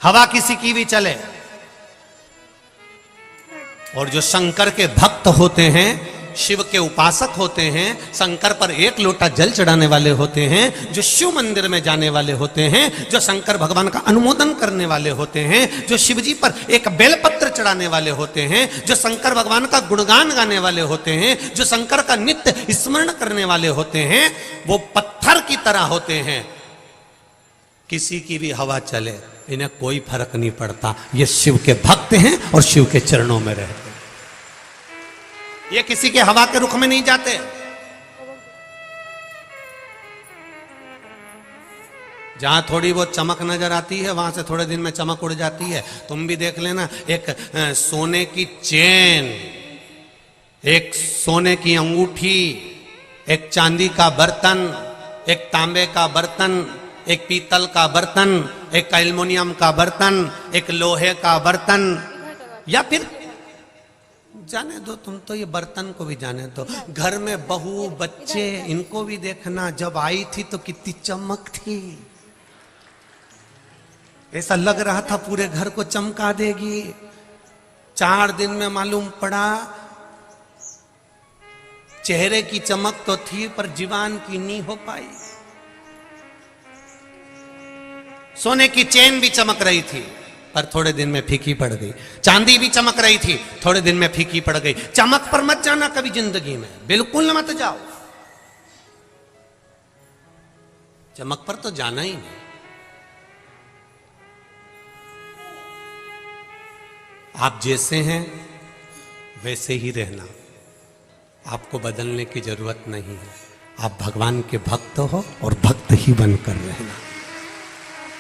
हवा किसी की भी चले। और जो शंकर के भक्त होते हैं, शिव के उपासक होते हैं, शंकर पर एक लोटा जल चढ़ाने वाले होते हैं, जो शिव मंदिर में जाने वाले होते हैं, जो शंकर भगवान का अनुमोदन करने वाले होते हैं, जो शिव जी पर एक बेलपत्र चढ़ाने वाले होते हैं, जो शंकर भगवान का गुणगान गाने वाले होते हैं, जो शंकर का नित्य स्मरण करने वाले होते हैं, वो पत्थर की तरह होते हैं। किसी की भी हवा चले, इन्हें कोई फर्क नहीं पड़ता। ये शिव के भक्त हैं और शिव के चरणों में रहते हैं। ये किसी के हवा के रुख में नहीं जाते। जहां थोड़ी बहुत चमक नजर आती है, वहां से थोड़े दिन में चमक उड़ जाती है। तुम भी देख लेना, एक सोने की चेन, एक सोने की अंगूठी, एक चांदी का बर्तन, एक तांबे का बर्तन, एक पीतल का बर्तन, एक एल्युमिनियम का बर्तन, एक लोहे का बर्तन, या फिर जाने दो, तुम तो ये बर्तन को भी जाने दो, घर में बहू बच्चे, इनको भी देखना, जब आई थी तो कितनी चमक थी। ऐसा लग रहा था पूरे घर को चमका देगी। 4 दिन में मालूम पड़ा चेहरे की चमक तो थी पर जीवन की नहीं हो पाई। सोने की चेन भी चमक रही थी पर थोड़े दिन में फीकी पड़ गई। चांदी भी चमक रही थी, थोड़े दिन में फीकी पड़ गई। चमक पर मत जाना कभी जिंदगी में, बिल्कुल मत जाओ। चमक पर तो जाना ही नहीं। आप जैसे हैं वैसे ही रहना, आपको बदलने की जरूरत नहीं है। आप भगवान के भक्त हो और भक्त ही बनकर रहना।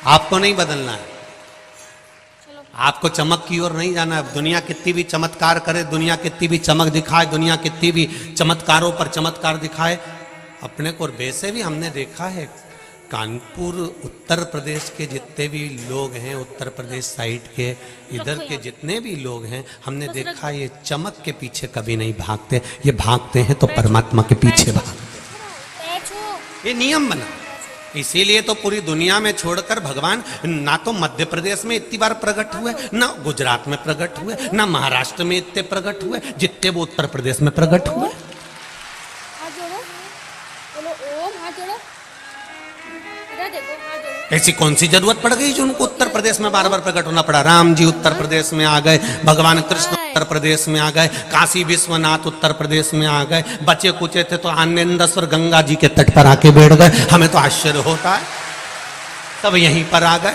आपको नहीं बदलना है, आपको चमक की ओर नहीं जाना है। दुनिया कितनी भी चमत्कार करे, दुनिया कितनी भी चमक दिखाए, दुनिया कितनी भी चमत्कारों पर चमत्कार दिखाए, अपने को वैसे भी हमने देखा है। कानपुर उत्तर प्रदेश के जितने भी लोग हैं, उत्तर प्रदेश साइड के इधर के जितने भी लोग हैं, हमने देखा ये चमक के पीछे कभी नहीं भागते। ये भागते हैं तो परमात्मा के पीछे भागते। ये नियम बना, इसीलिए तो पूरी दुनिया में छोड़कर भगवान ना तो मध्य प्रदेश में इतनी बार प्रकट हुए, ना गुजरात में प्रकट हुए, ना महाराष्ट्र में इतने प्रकट हुए जितने वो उत्तर प्रदेश में प्रकट हुए। ऐसी कौन सी जरूरत पड़ गई जो उनको उत्तर प्रदेश में बार बार प्रकट होना पड़ा। राम जी उत्तर प्रदेश में आ गए, भगवान कृष्ण उत्तर प्रदेश में आ गए, काशी विश्वनाथ उत्तर प्रदेश में आ गए, बचे कुचे थे तो आनंदेश्वर गंगा जी के तट पर आके बैठ गए। हमें तो आश्चर्य होता है, सब यहीं पर आ गए।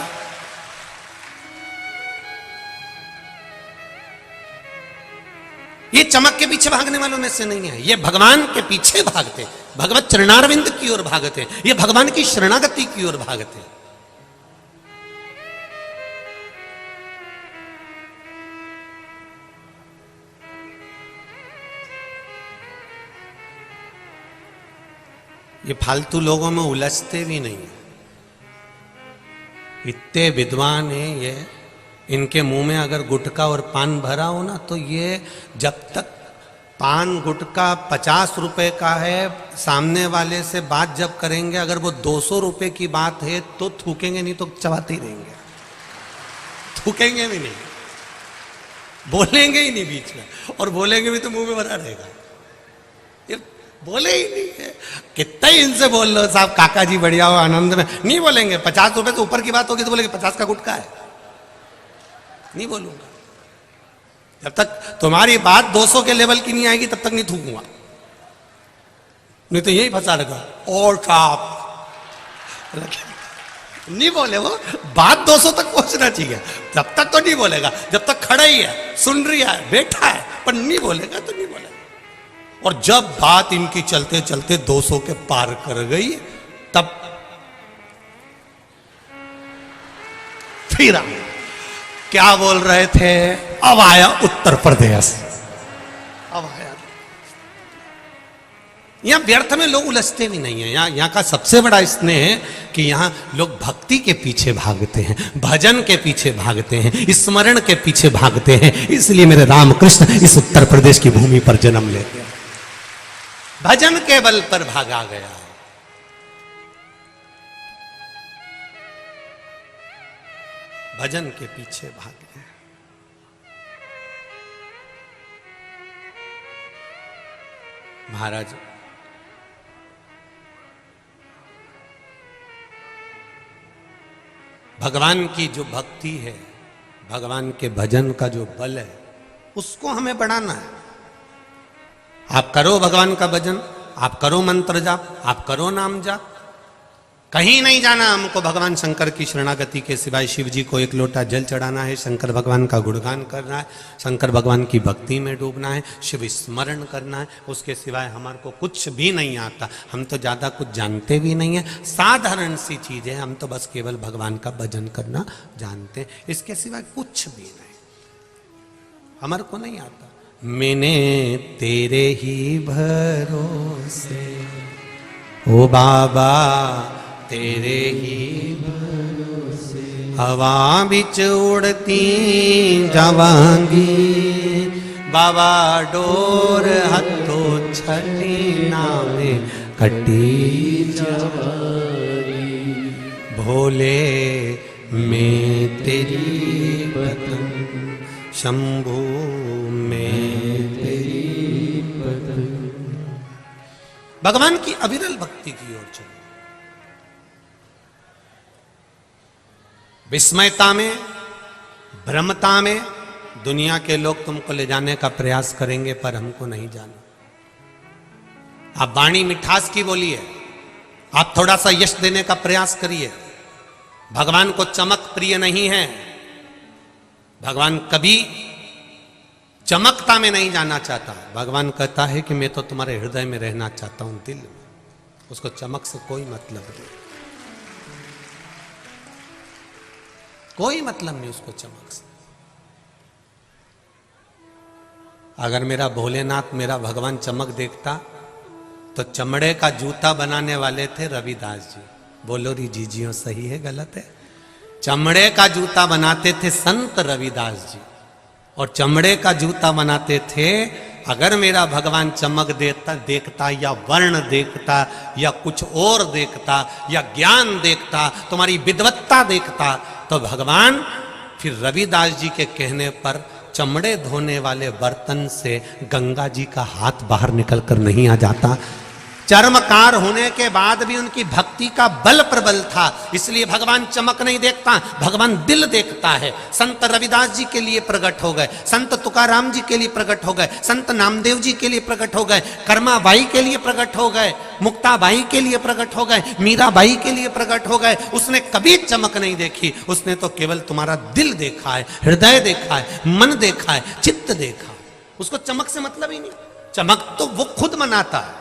ये चमक के पीछे भागने वालों में से नहीं है, ये भगवान के पीछे भागते, भगवत चरणारविंद की ओर भागते, ये भगवान की शरणागति की ओर भागते। ये फालतू लोगों में उलझते भी नहीं, इतने विद्वान हैं ये। इनके मुंह में अगर गुटखा और पान भरा हो ना, तो ये जब तक पान गुटखा 50 रुपए का है, सामने वाले से बात जब करेंगे, अगर वो 200 रुपए की बात है तो थूकेंगे नहीं तो चबाते ही रहेंगे, थूकेंगे भी नहीं, बोलेंगे ही नहीं बीच में, और बोलेंगे भी तो मुंह में भरा रहेगा, ये बोले ही नहीं है। कितना ही इनसे बोल लो साहब काका जी बढ़िया हो आनंद में, नहीं बोलेंगे। 50 रुपए से ऊपर की बात होगी तो बोलेंगे 50 का गुटखा है, नहीं बोलूंगा। जब तक तुम्हारी बात 200 के लेवल की नहीं आएगी तब तक नहीं थूकूंगा, नहीं तो यही फंसा रखा। और साहब नहीं बोले, वो बात 200 तक पहुंचना चाहिए, जब तक तो नहीं बोलेगा। जब तक खड़ा ही है, सुन रहा है, बैठा है, पर नहीं बोलेगा तो नहीं बोलेगा। और जब बात इनकी चलते चलते 200 के पार कर गई, तब फिर क्या बोल रहे थे, अब आया उत्तर प्रदेश, अब आया। यहां व्यर्थ में लोग उलझते भी नहीं है। यहाँ का सबसे बड़ा स्नेह है कि यहाँ लोग भक्ति के पीछे भागते हैं, भजन के पीछे भागते हैं, स्मरण के पीछे भागते हैं। इसलिए मेरे रामकृष्ण इस उत्तर प्रदेश की भूमि पर जन्म लेते हैं, भजन के बल पर भागा गया। भजन के पीछे भागे। महाराज भगवान की जो भक्ति है, भगवान के भजन का जो बल है, उसको हमें बढ़ाना है। आप करो भगवान का भजन, आप करो मंत्र जाप, आप करो नाम जाप। कहीं नहीं जाना हमको भगवान शंकर की शरणागति के सिवाय। शिव जी को एक लोटा जल चढ़ाना है, शंकर भगवान का गुणगान करना है, शंकर भगवान की भक्ति में डूबना है, शिव स्मरण करना है। उसके सिवाय हमारे को कुछ भी नहीं आता। हम तो ज़्यादा कुछ जानते भी नहीं है, साधारण सी चीज़ है। हम तो बस केवल भगवान का भजन करना जानते हैं, इसके सिवाय कुछ भी नहीं हमारे को नहीं आता। मैंने तेरे ही भरोसे ओ बाबा, तेरे ही भरोसे हवा बिच उड़ती जावांगी। बाबा डोर हथो छठी नामे कटी जावांगी। भोले मैं तेरी पतन, शंभू में तेरी पतन। भगवान की अविरल भक्ति की ओर चलो। विस्मयता में, भ्रमता में दुनिया के लोग तुमको ले जाने का प्रयास करेंगे, पर हमको नहीं जाना। आप वाणी मिठास की बोलिए, आप थोड़ा सा यश देने का प्रयास करिए। भगवान को चमक प्रिय नहीं है। भगवान कभी चमकता में नहीं जाना चाहता। भगवान कहता है कि मैं तो तुम्हारे हृदय में रहना चाहता हूं, दिल में। उसको चमक से कोई मतलब नहीं, कोई मतलब नहीं उसको चमक से। अगर मेरा भोलेनाथ, मेरा भगवान चमक देखता तो चमड़े का जूता बनाने वाले थे रविदास जी। बोलो री जीजियों, सही है गलत है? चमड़े का जूता बनाते थे संत रविदास जी, और चमड़े का जूता बनाते थे। अगर मेरा भगवान चमक देखता या वर्ण देखता या कुछ और देखता या ज्ञान देखता, तुम्हारी विद्वत्ता देखता, तो भगवान फिर रविदास जी के कहने पर चमड़े धोने वाले बर्तन से गंगा जी का हाथ बाहर निकलकर नहीं आ जाता। चर्मकार होने के बाद भी उनकी भक्ति का बल प्रबल था, इसलिए भगवान चमक नहीं देखता, भगवान दिल देखता है। संत रविदास जी के लिए प्रकट हो गए, संत तुकाराम जी के लिए प्रकट हो गए, संत नामदेव जी के लिए प्रकट हो गए, कर्माबाई के लिए प्रकट हो गए, मुक्ताबाई के लिए प्रकट हो गए, मीराबाई के लिए प्रकट हो गए। उसने कभी चमक नहीं देखी, उसने तो केवल तुम्हारा दिल देखा है, हृदय देखा है, मन देखा है, चित्त देखा। उसको चमक से मतलब ही नहीं। चमक तो वो खुद बनाता है,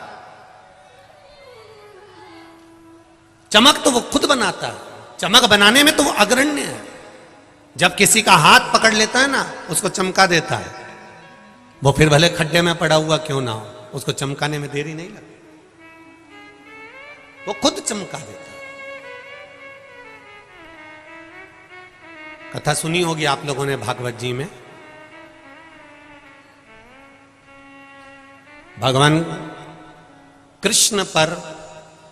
चमक तो वो खुद बनाता है। चमक बनाने में तो वो अग्रण्य है। जब किसी का हाथ पकड़ लेता है ना, उसको चमका देता है, वो फिर भले खड्डे में पड़ा हुआ क्यों ना हो, उसको चमकाने में देरी नहीं लगती, वो खुद चमका देता है। कथा सुनी होगी आप लोगों ने भागवत जी में। भगवान कृष्ण पर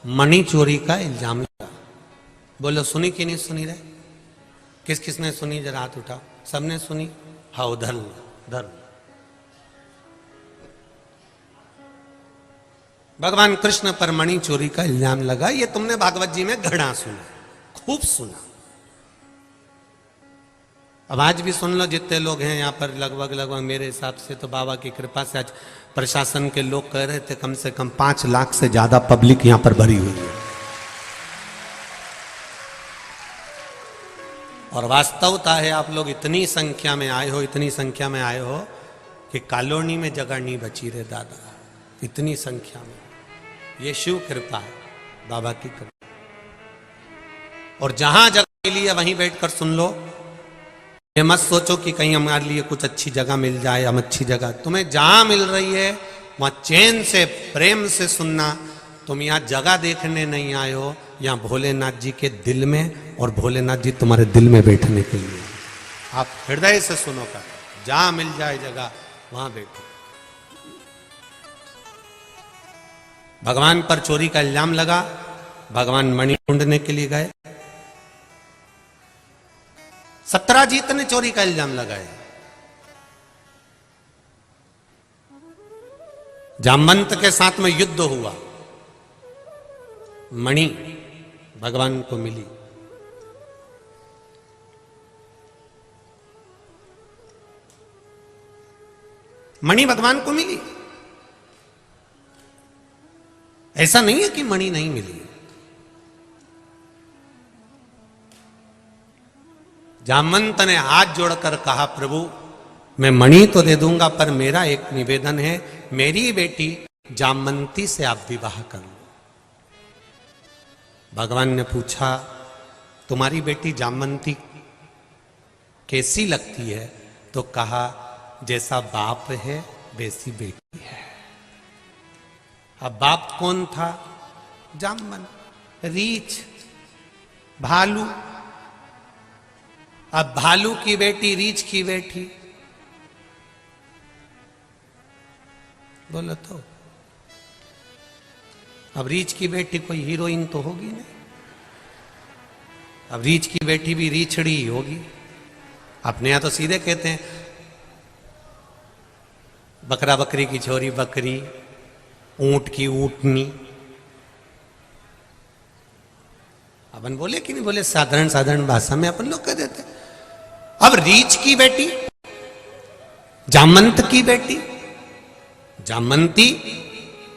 मणि चोरी का इल्जाम लगा। बोलो सुनी कि नहीं सुनी रहे? किस किस ने सुनी? जरा हाथ उठाओ। सबने सुनी? हाँ, उधर उधर। भगवान कृष्ण पर मणि चोरी का इल्जाम लगा। ये तुमने भागवत जी में घड़ा सुना, खूब सुना। अब आज भी सुन लो, जितने लोग हैं यहाँ पर, लगभग मेरे हिसाब से तो बाबा की कृपा से आज प्रशासन के लोग कह रहे थे कम से कम 5 लाख से ज्यादा पब्लिक यहाँ पर भरी हुई है। और वास्तवता है आप लोग इतनी संख्या में आए हो, इतनी संख्या में आए हो कि कॉलोनी में जगह नहीं बची रे दादा, इतनी संख्या में। ये शिव कृपा है, बाबा की कृपा। और जहां जगह मिली है वहीं बैठकर सुन लो। ये मत सोचो कि कहीं हमारे लिए कुछ अच्छी जगह मिल जाए, हम अच्छी जगह। तुम्हें जहां मिल रही है वहां चैन से, प्रेम से सुनना। तुम यहाँ जगह देखने नहीं आए हो, यहाँ भोलेनाथ जी के दिल में, और भोलेनाथ जी तुम्हारे दिल में बैठने के लिए। आप हृदय से सुनो कर, जहां मिल जाए जगह वहां बैठो। भगवान पर चोरी का इल्जाम लगा, भगवान मणि ढूंढने के लिए गए। सत्राजीत ने चोरी का इल्जाम लगाया। जामवंत के साथ में युद्ध हुआ, मणि भगवान को मिली। मणि भगवान को मिली, ऐसा नहीं है कि मणि नहीं मिली। जामवंत ने हाथ जोड़कर कहा, प्रभु मैं मणि तो दे दूंगा, पर मेरा एक निवेदन है, मेरी बेटी जामवंती से आप विवाह कर लो। भगवान ने पूछा, तुम्हारी बेटी जामवंती कैसी लगती है? तो कहा, जैसा बाप है वैसी बेटी है। अब बाप कौन था? जामवंत, रीछ, भालू। अब भालू की बेटी रीछ की बेटी, बोलो तो। अब रीछ की बेटी कोई हीरोइन तो होगी नहीं, अब रीछ की बेटी भी रीछड़ी ही होगी। अपने यहां तो सीधे कहते हैं, बकरा बकरी की छोरी बकरी, ऊंट की ऊंटनी। अपन बोले कि नहीं बोले, साधारण साधारण भाषा में अपन लोग कह देते। अब रीछ की बेटी, जामवंत की बेटी, जामवंती।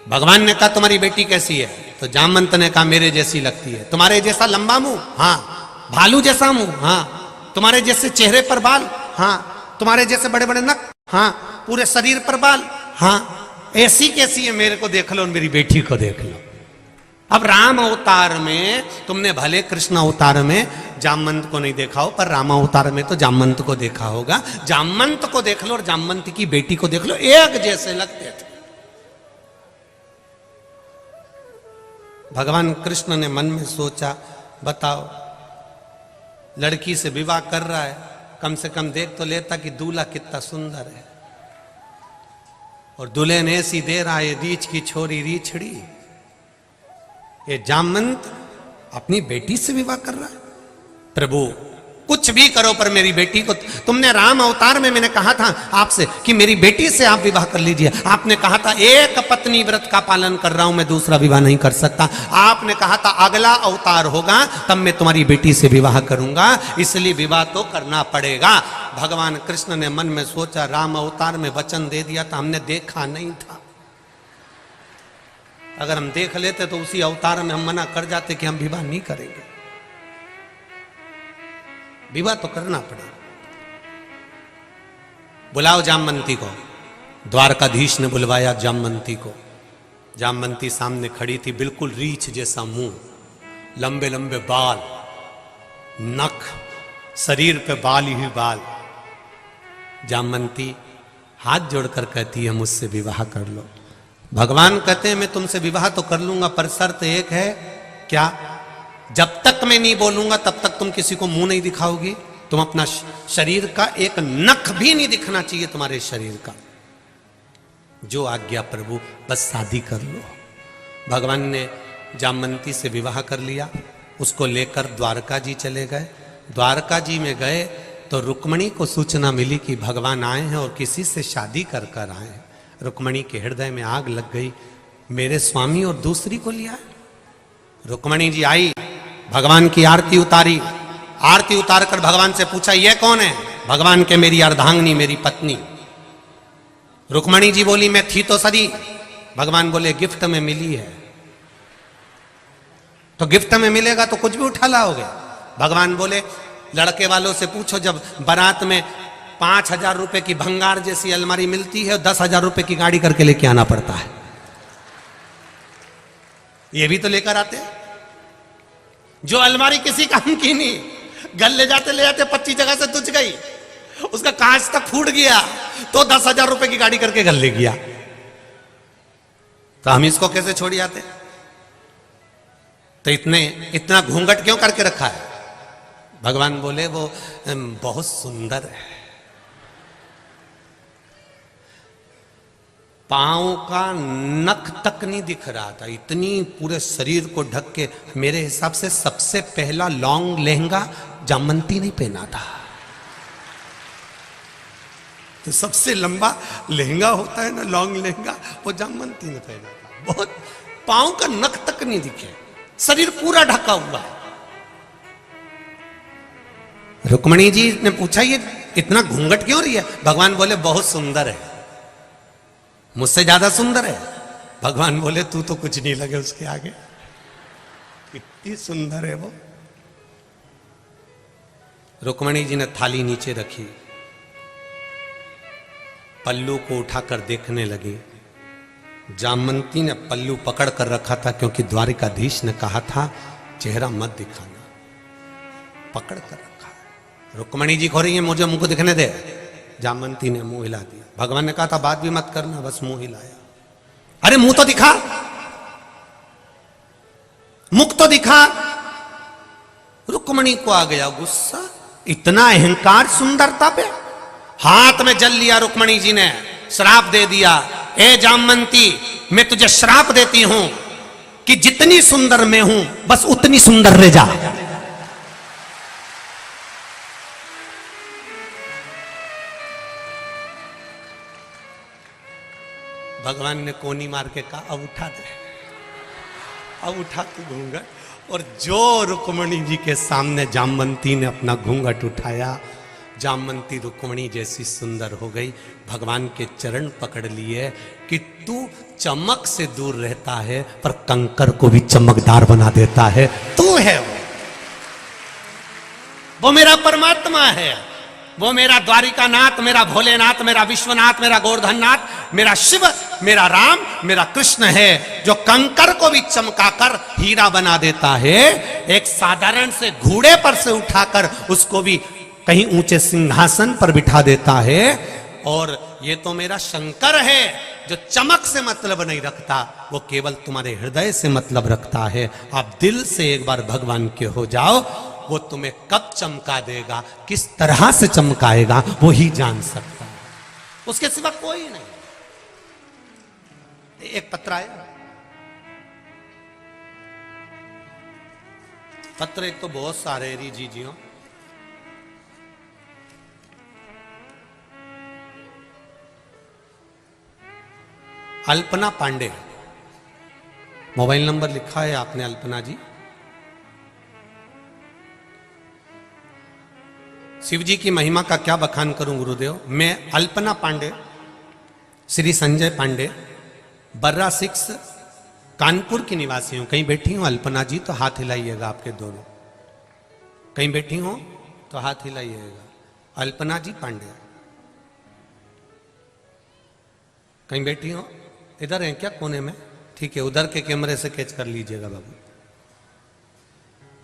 भगवान ने कहा तुम्हारी बेटी कैसी है? तो जामवंत ने कहा मेरे जैसी लगती है। तुम्हारे जैसा लंबा मुंह? हाँ। भालू जैसा मुंह? हाँ। तुम्हारे जैसे चेहरे पर बाल? हाँ। तुम्हारे जैसे बड़े बड़े नख? हाँ। पूरे शरीर पर बाल? हाँ। ऐसी कैसी है? मेरे को देख लो, मेरी बेटी को देख लो। अब राम अवतार में तुमने भले कृष्ण अवतार में जामवंत को नहीं देखा हो, पर राम अवतार में तो जामवंत को देखा होगा। जामवंत को देख लो और जामवंत की बेटी को देख लो, एक जैसे लगते थे। भगवान कृष्ण ने मन में सोचा, बताओ लड़की से विवाह कर रहा है, कम से कम देख तो लेता कि दूल्हा कितना सुंदर है, और दुल्हन ऐसी दे रहा है, रीछ की छोरी रीछड़ी। ये जामवंत अपनी बेटी से विवाह कर रहा है। प्रभु कुछ भी करो, पर मेरी बेटी को, तुमने राम अवतार में मैंने कहा था आपसे कि मेरी बेटी से आप विवाह कर लीजिए। आपने कहा था एक पत्नी व्रत का पालन कर रहा हूं मैं, दूसरा विवाह नहीं कर सकता। आपने कहा था अगला अवतार होगा तब मैं तुम्हारी बेटी से विवाह करूंगा, इसलिए विवाह तो करना पड़ेगा। भगवान कृष्ण ने मन में सोचा, राम अवतार में वचन दे दिया था, हमने देखा नहीं था। अगर हम देख लेते तो उसी अवतार में हम मना कर जाते कि हम विवाह नहीं करेंगे। विवाह तो करना पड़ेगा। बुलाओ जामवंती को। द्वारकाधीश ने बुलवाया जामवंती को। जामवंती सामने खड़ी थी, बिल्कुल रीछ जैसा मुंह, लंबे लंबे बाल, नख, शरीर पे बाल ही बाल। जामवंती हाथ जोड़कर कहती है, मुझसे विवाह कर लो। भगवान कहते हैं मैं तुमसे विवाह तो कर लूंगा, पर शर्त एक है। क्या? जब तक मैं नहीं बोलूंगा तब तक तुम किसी को मुंह नहीं दिखाओगी। तुम अपना शरीर का एक नख भी नहीं दिखना चाहिए तुम्हारे शरीर का। जो आज्ञा प्रभु, बस शादी कर लो। भगवान ने जामवंती से विवाह कर लिया। उसको लेकर द्वारका जी चले गए। द्वारका जी में गए तो रुक्मणी को सूचना मिली कि भगवान आए हैं और किसी से शादी कर कर आए हैं। रुक्मणी के हृदय में आग लग गई, मेरे स्वामी और दूसरी को लिया। रुक्मणी जी आई, भगवान की आरती उतारी। आरती उतार कर भगवान से पूछा, ये कौन है? भगवान के मेरी अर्धांगिनी, मेरी पत्नी। रुक्मणी जी बोली, मैं थी तो सरी। भगवान बोले, गिफ्ट में मिली है। तो गिफ्ट में मिलेगा तो कुछ भी उठा लाओगे। भगवान बोले, लड़के वालों से पूछो, जब बारात में 5,000 रुपए की भंगार जैसी अलमारी मिलती है, 10,000 रुपए की गाड़ी करके लेके आना पड़ता है। ये भी तो लेकर आते हैं। जो अलमारी किसी काम की नहीं, घर ले जाते 25 जगह से तुझ गई, उसका कांच तक फूट गया तो 10,000 रुपए की गाड़ी करके घर ले गया। तो हम इसको कैसे छोड़ जाते? तो इतना घूंघट क्यों करके रखा है? भगवान बोले, वो बहुत सुंदर है। पांव का नख तक नहीं दिख रहा था, इतनी पूरे शरीर को ढक के। मेरे हिसाब से सबसे पहला लॉन्ग लहंगा जामवंती नहीं पहना था। तो सबसे लंबा लहंगा होता है ना, लॉन्ग लहंगा, वो जामवंती ने पहना था। बहुत, पांव का नख तक नहीं दिखे, शरीर पूरा ढका हुआ है। रुक्मणी जी ने पूछा ये इतना घूंघट क्यों रही है? भगवान बोले बहुत सुंदर है, मुझसे ज्यादा सुंदर है। भगवान बोले तू तो कुछ नहीं लगे उसके आगे, कितनी सुंदर है वो। रुक्मणी जी ने थाली नीचे रखी, पल्लू को उठाकर देखने लगी। जामवंती ने पल्लू पकड़ कर रखा था, क्योंकि द्वारिकाधीश ने कहा था चेहरा मत दिखाना, पकड़ कर रखा है। रुक्मणी जी खो रही है, मुझे मुंह को दिखने दे। जामवंती ने मुंह हिला दिया। भगवान ने कहा था बात भी मत करना, बस मुंह हिलाया। अरे मुंह तो दिखा, मुख तो दिखा। रुक्मणी को आ गया गुस्सा, इतना अहंकार सुंदरता पे। हाथ में जल लिया रुक्मणी जी ने, श्राप दे दिया। ए जामवंती, मैं तुझे श्राप देती हूं कि जितनी सुंदर मैं हूं बस उतनी सुंदर रह जा। भगवान ने कोनी मार के कहा अब उठा दे, अब उठा तू घूंघट। और जो रुक्मणी जी के सामने जामवंती ने अपना घूंघट उठाया, जामवंती रुक्मणी जैसी सुंदर हो गई। भगवान के चरण पकड़ लिए कि तू चमक से दूर रहता है पर कंकर को भी चमकदार बना देता है। तू है वो मेरा परमात्मा है, वो मेरा द्वारिकानाथ, मेरा भोलेनाथ, मेरा विश्वनाथ, मेरा गोवर्धननाथ, मेरा शिव, मेरा राम, मेरा कृष्ण है, जो कंकर को भी चमकाकर हीरा बना देता है। एक साधारण से घोड़े पर से उठाकर उसको भी कहीं ऊंचे सिंहासन पर बिठा देता है। और ये तो मेरा शंकर है, जो चमक से मतलब नहीं रखता, वो केवल तुम्हारे हृदय से मतलब रखता है। आप दिल से एक बार भगवान के हो जाओ, वो तुम्हें कब चमका देगा, किस तरह से चमकाएगा, वो ही जान सकता है, उसके सिवा कोई नहीं। एक पत्र आया, पत्र एक तो बहुत सारे जी। अल्पना पांडे, मोबाइल नंबर लिखा है आपने अल्पना जी। शिव जी की महिमा का क्या बखान करूं गुरुदेव। मैं अल्पना पांडे, श्री संजय पांडे, बर्रा 6 कानपुर की निवासी हूं। कहीं बैठी हूं अल्पना जी तो हाथ हिलाइएगा, आपके दोनों कहीं बैठी हो तो हाथ हिलाइएगा। अल्पना जी पांडे कहीं बैठी हो, इधर हैं क्या कोने में? ठीक है, उधर के कैमरे से कैच कर लीजिएगा बाबू।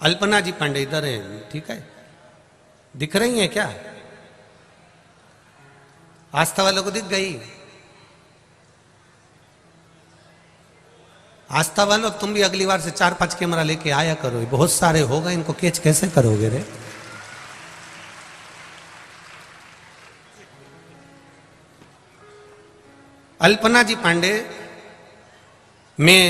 अल्पना जी पांडे इधर हैं, ठीक है, दिख रही हैं क्या? आस्था वालों को दिख गई? आस्था वालों तुम भी अगली बार से 4-5 कैमरा लेके आया करो, बहुत सारे होगा, इनको कैच कैसे करोगे रे? अल्पना जी पांडे, मैं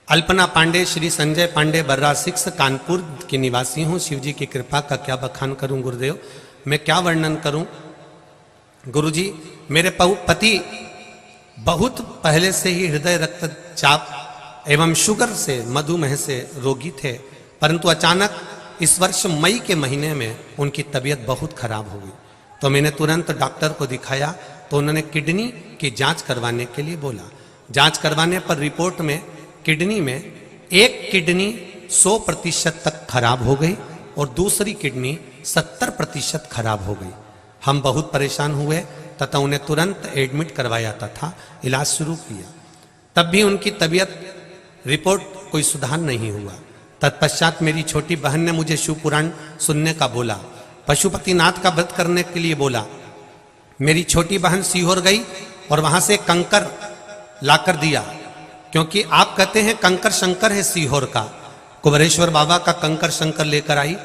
अल्पना पांडे, श्री संजय पांडे, बर्रा 6 कानपुर की निवासी हूं। शिव जी की कृपा का क्या बखान करूं गुरुदेव, मैं क्या वर्णन करूं। गुरुजी, मेरे पति बहुत पहले से ही हृदय रक्तचाप एवं शुगर से, मधुमेह से रोगी थे, परंतु अचानक इस वर्ष मई के महीने में उनकी तबीयत बहुत खराब हो गई। तो मैंने तुरंत डॉक्टर को दिखाया, तो उन्होंने किडनी की जांच करवाने के लिए बोला। जांच करवाने पर रिपोर्ट में किडनी में एक किडनी 100% तक खराब हो गई और दूसरी किडनी 70% खराब हो गई। हम बहुत परेशान हुए तथा उन्हें तुरंत एडमिट करवाया तथा इलाज शुरू किया। तब भी उनकी तबीयत रिपोर्ट कोई सुधार नहीं हुआ। तत्पश्चात मेरी छोटी बहन ने मुझे शिव पुराण सुनने का बोला, पशुपतिनाथ का व्रत करने के लिए बोला। मेरी छोटी बहन सीहोर गई और वहां से कंकर लाकर दिया, क्योंकि आप कहते हैं कंकर शंकर है सीहोर का। कुबरेश्वर बाबा का कंकर शंकर लेकर आई।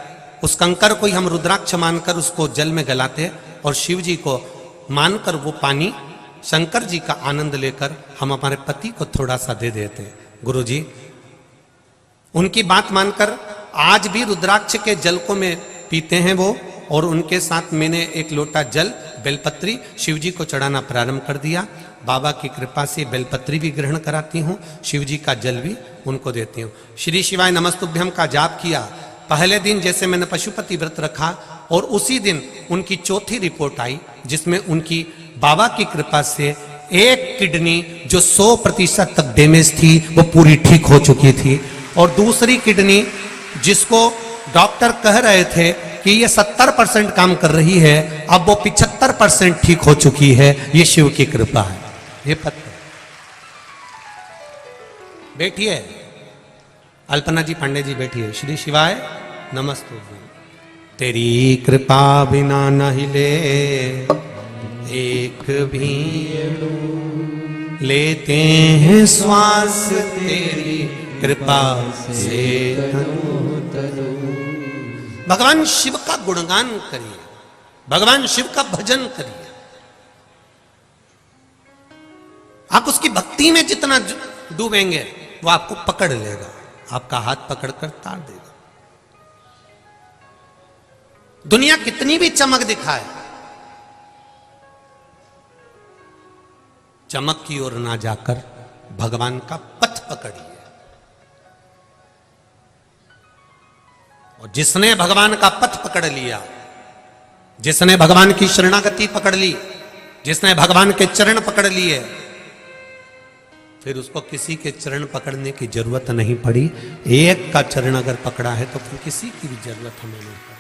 उस कंकर को ही हम रुद्राक्ष मानकर उसको जल में गलाते और शिव जी को मानकर वो पानी शंकर जी का आनंद लेकर हम हमारे पति को थोड़ा सा दे देते। गुरुजी, उनकी बात मानकर आज भी रुद्राक्ष के जल को में पीते हैं वो, और उनके साथ मैंने एक लोटा जल बेलपत्री शिव जी को चढ़ाना प्रारंभ कर दिया। बाबा की कृपा से बेलपत्री भी ग्रहण कराती हूँ, शिव जी का जल भी उनको देती हूँ। श्री शिवाय नमस्तुभ्यम का जाप किया। पहले दिन जैसे मैंने पशुपति व्रत रखा और उसी दिन उनकी चौथी रिपोर्ट आई, जिसमें उनकी बाबा की कृपा से एक किडनी जो 100% तक डैमेज थी वो पूरी ठीक हो चुकी थी, और दूसरी किडनी जिसको डॉक्टर कह रहे थे कि ये 70% काम कर रही है, अब वो 75% ठीक हो चुकी है। ये शिव की कृपा है। ये पत्र बैठिए, अल्पना जी पांडे जी बैठिए। श्री शिवाय नमस्ते। तेरी कृपा बिना न हिले एक भी, लेते हैं श्वास तेरी कृपा से। भगवान शिव का गुणगान करिए, भगवान शिव का भजन करिए। आप उसकी भक्ति में जितना डूबेंगे वो आपको पकड़ लेगा, आपका हाथ पकड़कर तार देगा। दुनिया कितनी भी चमक दिखाए, चमक की ओर ना जाकर भगवान का पथ पकड़िए। और जिसने भगवान का पथ पकड़ लिया, जिसने भगवान की शरणागति पकड़ ली, जिसने भगवान के चरण पकड़ लिए, फिर उसको किसी के चरण पकड़ने की जरूरत नहीं पड़ी। एक का चरण अगर पकड़ा है तो फिर किसी की भी जरूरत हमें नहीं पड़ी।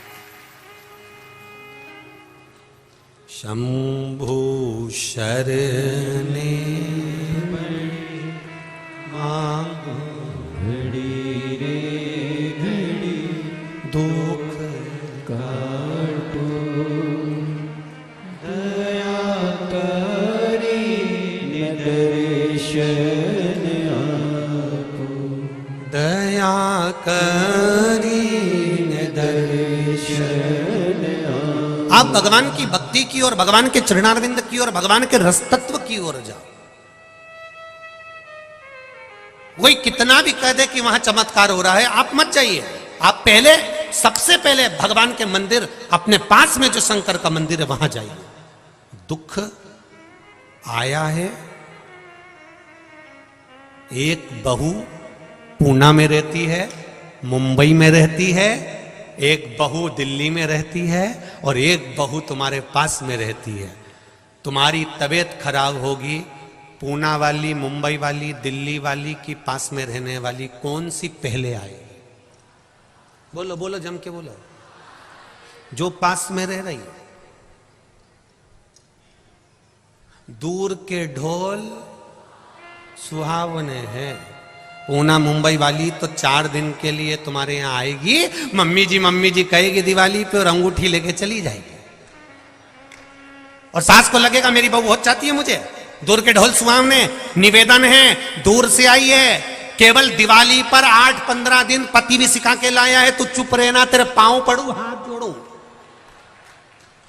शंभु शरणे मांगो घड़ी रे घड़ी, दुख काटो दया करी दर्शन आपो, दया करी दर्शन। आप भगवान की भक्ति की और भगवान के चरणारविंद की और भगवान के रसतत्व की ओर जाओ। कोई कितना भी कह दे कि वहां चमत्कार हो रहा है, आप मत जाइए। आप पहले, सबसे पहले भगवान के मंदिर, अपने पास में जो शंकर का मंदिर है वहां जाइए। दुख आया है, एक बहू पूना में रहती है, मुंबई में रहती है, एक बहू दिल्ली में रहती है, और एक बहू तुम्हारे पास में रहती है। तुम्हारी तबीयत खराब होगी, पूना वाली, मुंबई वाली, दिल्ली वाली की पास में रहने वाली कौन सी पहले आएगी? बोलो बोलो, जम के बोलो। जो पास में रह रही है। दूर के ढोल सुहावने हैं। पूना मुंबई वाली तो 4 दिन के लिए तुम्हारे यहां आएगी, मम्मी जी कहेगी दिवाली पे, और अंगूठी लेके चली जाएगी। और सास को लगेगा मेरी बहू बहुत चाहती है मुझे। दूर के ढोल सुहावने, निवेदन है, दूर से आई है, केवल दिवाली पर 8-15 दिन पति भी सिखा के लाया है, तू चुप रहना, तेरे पांव पड़ू, हाथ जोड़ू।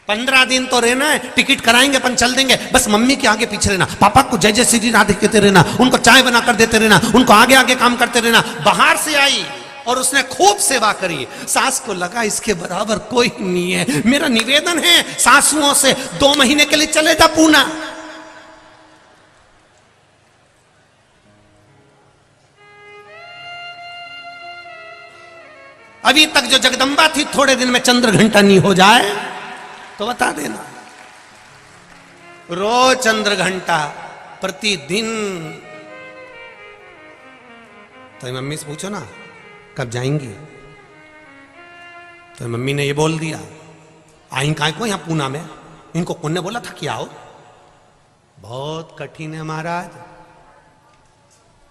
15 दिन तो रहना है, टिकट कराएंगे, अपन चल देंगे, बस मम्मी के आगे पीछे रहना, पापा को जय जय श्री राधे कहते रहना, उनको चाय बना कर देते रहना, उनको आगे आगे काम करते रहना। बाहर से आई और उसने खूब सेवा करी। सास को लगा इसके बराबर कोई नहीं है। मेरा निवेदन है सासुओं से, 2 महीने के लिए चले जा पूना। अभी तक जो जगदम्बा थी, थोड़े दिन में चंद्र घंटा नहीं हो जाए तो बता देना। रोज चंद्र घंटा प्रतिदिन। तो मम्मी से पूछो ना कब जाएंगी, तो मम्मी ने ये बोल दिया, आई काय को यहां पूना में, इनको कौन ने बोला था कि आओ। बहुत कठिन है महाराज।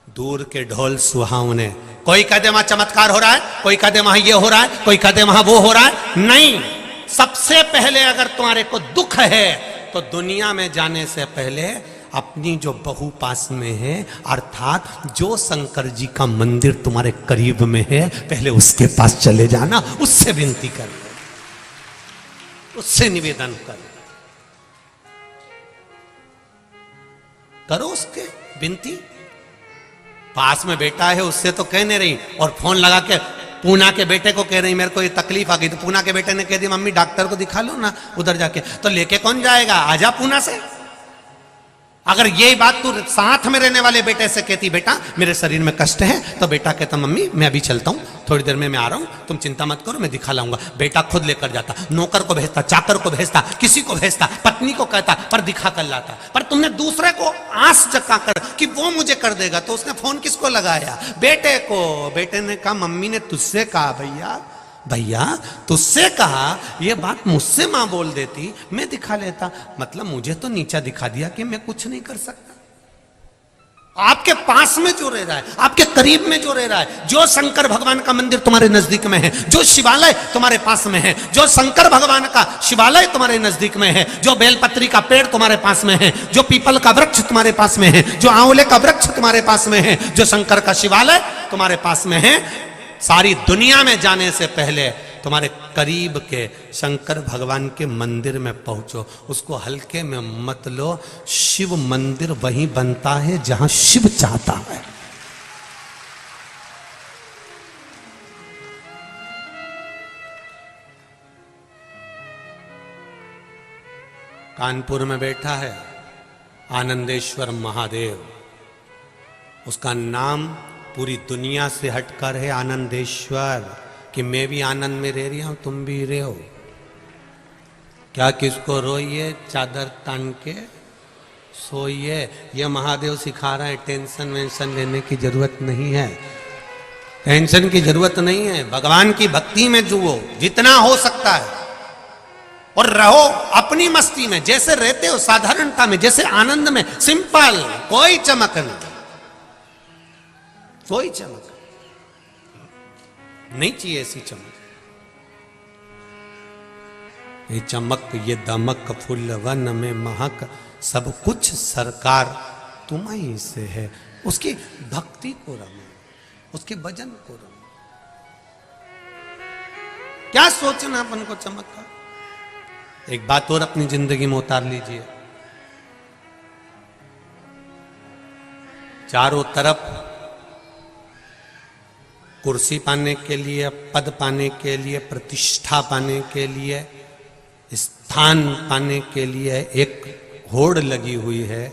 दूर के ढोल सुहावने। कोई कहते वहां चमत्कार हो रहा है, कोई कहते वहां ये हो रहा है, कोई कहते वहां वो हो रहा है। नहीं, सबसे पहले अगर तुम्हारे को दुख है तो दुनिया में जाने से पहले अपनी जो बहू पास में है, अर्थात जो शंकर जी का मंदिर तुम्हारे करीब में है, पहले उसके पास चले जाना, उससे विनती कर, उससे निवेदन करो उसके विनती। पास में बेटा है उससे तो कहने रही, और फोन लगा के पूना के बेटे को कह रही मेरे को ये तकलीफ आ गई, तो पूना के बेटे ने कह दी मम्मी डॉक्टर को दिखा लो ना उधर जाके, तो लेके कौन जाएगा, आजा पूना से। अगर यही बात तू साथ में रहने वाले बेटे से कहती बेटा मेरे शरीर में कष्ट है, तो बेटा कहता मम्मी मैं अभी चलता हूँ, थोड़ी देर में मैं आ रहा हूँ, तुम चिंता मत करो मैं दिखा लाऊंगा। बेटा खुद लेकर जाता, नौकर को भेजता, चाकर को भेजता, किसी को भेजता, पत्नी को कहता, पर दिखा कर लाता। पर तुमने दूसरे को आस जगा कर कि वो मुझे कर देगा, तो उसने फोन किसको लगाया, बेटे को। बेटे ने कहा मम्मी ने तुझसे कहा भैया, भैया तुझसे कहा, ये बात मुझसे मां बोल देती मैं दिखा लेता। मतलब मुझे तो नीचा दिखा दिया कि मैं कुछ नहीं कर सकता। आपके पास में जो रह रहा है, आपके करीब में जो रह रहा है, जो शंकर भगवान का मंदिर तुम्हारे नजदीक में है, जो शिवालय तुम्हारे पास में है, जो शंकर भगवान का शिवालय तुम्हारे नजदीक में है, जो बेलपत्री का पेड़ तुम्हारे पास में है, जो पीपल का वृक्ष तुम्हारे पास में है, जो आंवले का वृक्ष तुम्हारे पास में है, जो शंकर का शिवालय तुम्हारे पास में है, सारी दुनिया में जाने से पहले तुम्हारे करीब के शंकर भगवान के मंदिर में पहुंचो। उसको हल्के में मत लो। शिव मंदिर वहीं बनता है जहां शिव चाहता है। कानपुर में बैठा है आनंदेश्वर महादेव, उसका नाम पूरी दुनिया से हटकर है आनंदेश्वर, कि मैं भी आनंद में रह रहा हूं, तुम भी रहे हो। क्या किसको रोइए, चादर तान के सोइए। यह महादेव सिखा रहा है टेंशन वेंशन लेने की जरूरत नहीं है, टेंशन की जरूरत नहीं है। भगवान की भक्ति में जुओ जितना हो सकता है, और रहो अपनी मस्ती में, जैसे रहते हो साधारणता में, जैसे आनंद में, सिंपल, कोई चमक नहीं, कोई चमक नहीं चाहिए। ऐसी चमक, ये चमक ये दमक फूल वन में महक, सब कुछ सरकार तुम्हीं से है। उसकी भक्ति को रमो, उसके भजन को रमो। क्या सोचना अपन को चमक का। एक बात और अपनी जिंदगी में उतार लीजिए, चारों तरफ कुर्सी पाने के लिए, पद पाने के लिए, प्रतिष्ठा पाने के लिए, स्थान पाने के लिए एक होड़ लगी हुई है,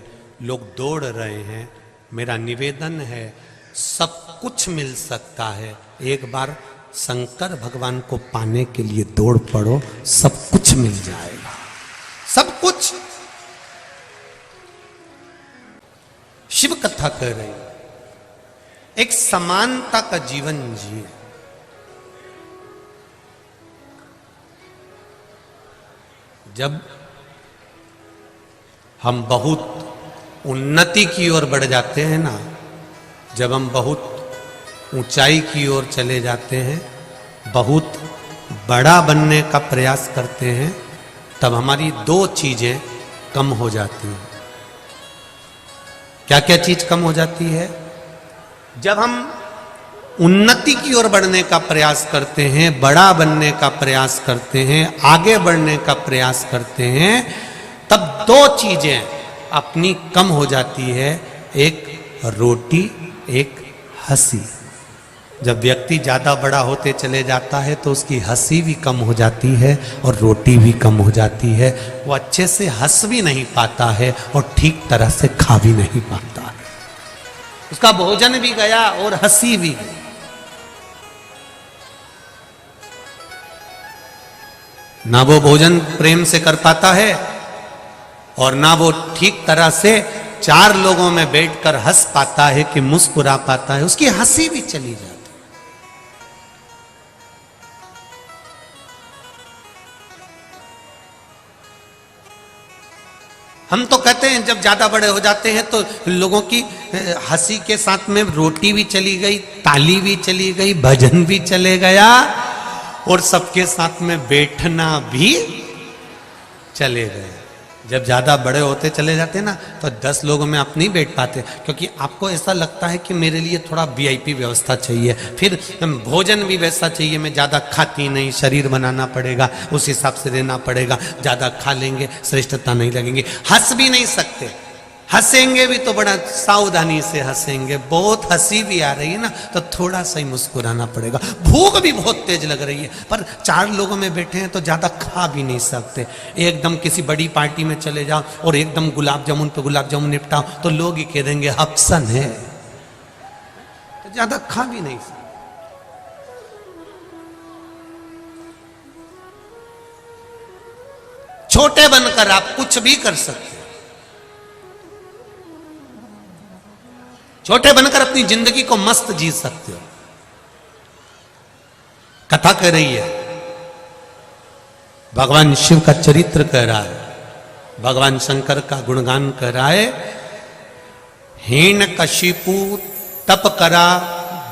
लोग दौड़ रहे हैं। मेरा निवेदन है सब कुछ मिल सकता है, एक बार शंकर भगवान को पाने के लिए दौड़ पड़ो, सब कुछ मिल जाएगा, सब कुछ। शिव कथा कह रही है, एक समानता का जीवन जिए। जब हम बहुत उन्नति की ओर बढ़ जाते हैं ना, जब हम बहुत ऊंचाई की ओर चले जाते हैं, बहुत बड़ा बनने का प्रयास करते हैं, तब हमारी दो चीजें कम हो जाती हैं। क्या क्या चीज कम हो जाती है? जब हम उन्नति की ओर बढ़ने का प्रयास करते हैं, बड़ा बनने का प्रयास करते हैं, आगे बढ़ने का प्रयास करते हैं, तब दो चीजें अपनी कम हो जाती है, एक रोटी, एक हंसी। जब व्यक्ति ज्यादा बड़ा होते चले जाता है तो उसकी हंसी भी कम हो जाती है और रोटी भी कम हो जाती है। वो अच्छे से हंस भी नहीं पाता है और ठीक तरह से खा भी नहीं पाता है। उसका भोजन भी गया और हंसी भी गई। ना वो भोजन प्रेम से कर पाता है और ना वो ठीक तरह से चार लोगों में बैठकर हंस पाता है कि मुस्कुरा पाता है, उसकी हंसी भी चली जाती है। हम तो कहते हैं जब ज्यादा बड़े हो जाते हैं तो लोगों की हंसी के साथ में रोटी भी चली गई, ताली भी चली गई, भजन भी चले गया और सबके साथ में बैठना भी चले गए। जब ज्यादा बड़े होते चले जाते हैं ना तो 10 लोगों में आप नहीं बैठ पाते, क्योंकि आपको ऐसा लगता है कि मेरे लिए थोड़ा वीआईपी व्यवस्था चाहिए, फिर भोजन भी वैसा चाहिए, मैं ज्यादा खाती नहीं, शरीर बनाना पड़ेगा, उस हिसाब से रहना पड़ेगा, ज्यादा खा लेंगे श्रेष्ठता नहीं लगेंगे, हंस भी नहीं सकते। हंसेंगे भी तो बड़ा सावधानी से हंसेंगे, बहुत हंसी भी आ रही है ना तो थोड़ा सा ही मुस्कुराना पड़ेगा। भूख भी बहुत तेज लग रही है, पर 4 लोगों में बैठे हैं तो ज्यादा खा भी नहीं सकते। एकदम किसी बड़ी पार्टी में चले जाओ और एकदम गुलाब जामुन पे गुलाब जामुन निपटाओ तो लोग ही कह देंगे हफ्सन है, तो ज्यादा खा भी नहीं सकते। छोटे बनकर आप कुछ भी कर सकते हैं, छोटे बनकर अपनी जिंदगी को मस्त जी सकते हो। कथा कह रही है, भगवान शिव का चरित्र कह रहा है, भगवान शंकर का गुणगान कह रहा है। हिरण्यकशिपु तप करा,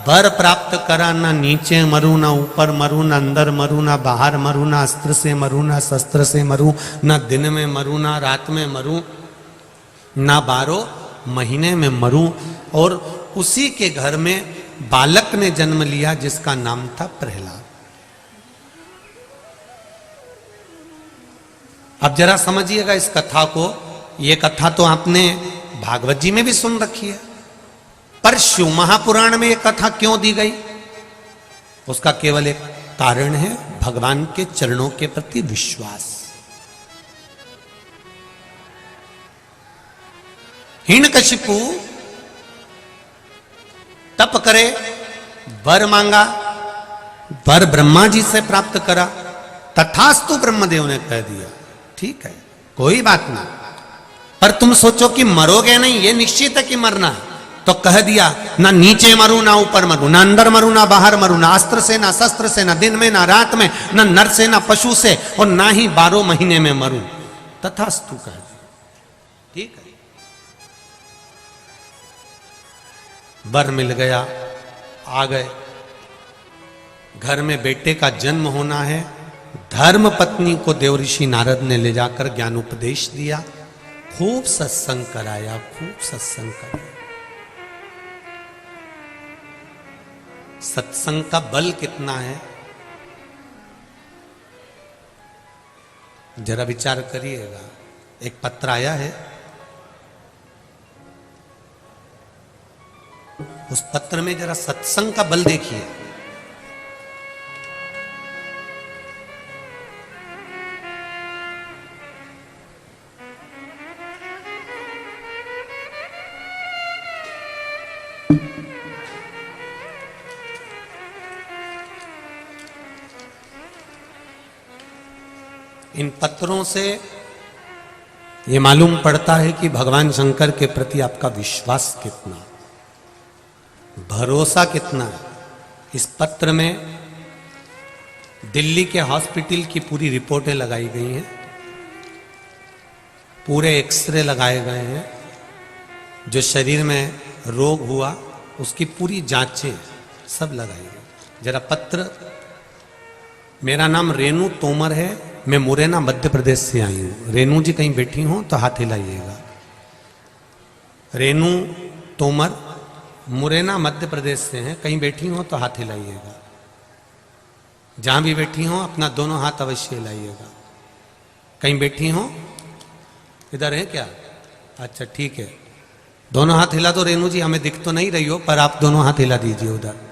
वर प्राप्त करा, ना नीचे मरू, ना ऊपर मरू, ना अंदर मरू, ना बाहर मरू, ना अस्त्र से मरू, ना शस्त्र से मरू, ना दिन में मरू, ना रात में मरू, ना 12 महीने में मरू। और उसी के घर में बालक ने जन्म लिया जिसका नाम था प्रहलाद। अब जरा समझिएगा इस कथा को। ये कथा तो आपने भागवत जी में भी सुन रखी है, पर शिव महापुराण में ये कथा क्यों दी गई उसका केवल एक कारण है, भगवान के चरणों के प्रति विश्वास। हिरण्यकशिपु तप करे, वर मांगा, वर ब्रह्मा जी से प्राप्त करा, तथास्तु ब्रह्मदेव ने कह दिया ठीक है कोई बात नहीं, पर तुम सोचो कि मरोगे नहीं, ये निश्चित है कि मरना है। तो कह दिया ना नीचे मरू, ना ऊपर मरू, ना अंदर मरू, ना बाहर मरू, ना अस्त्र से, ना शस्त्र से, ना दिन में, ना रात में, ना नर से, ना पशु से, और ना ही 12 महीने में मरू। तथास्तु कह दिया ठीक है। वर मिल गया, आ गए, घर में बेटे का जन्म होना है। धर्म पत्नी को देवऋषि नारद ने ले जाकर ज्ञान उपदेश दिया, खूब सत्संग कराया, खूब सत्संग कराया। सत्संग का बल कितना है जरा विचार करिएगा। एक पत्र आया है, उस पत्र में जरा सत्संग का बल देखिए। इन पत्रों से ये मालूम पड़ता है कि भगवान शंकर के प्रति आपका विश्वास कितना, भरोसा कितना है। इस पत्र में दिल्ली के हॉस्पिटल की पूरी रिपोर्टें लगाई गई हैं, पूरे एक्सरे लगाए गए हैं, जो शरीर में रोग हुआ उसकी पूरी जांचें सब लगाई गई। जरा पत्र, मेरा नाम रेणु तोमर है, मैं मुरैना मध्य प्रदेश से आई हूँ। रेणु जी कहीं बैठी हो तो हाथ हिलाइएगा। रेणु तोमर मुरैना मध्य प्रदेश से हैं, कहीं बैठी हो तो हाथ हिलाइएगा। जहां भी बैठी हो अपना दोनों हाथ अवश्य हिलाइएगा। कहीं बैठी हो, इधर है क्या? अच्छा ठीक है, दोनों हाथ हिला दो। रेणु जी हमें दिख तो नहीं रही हो पर आप दोनों हाथ हिला दीजिए उधर।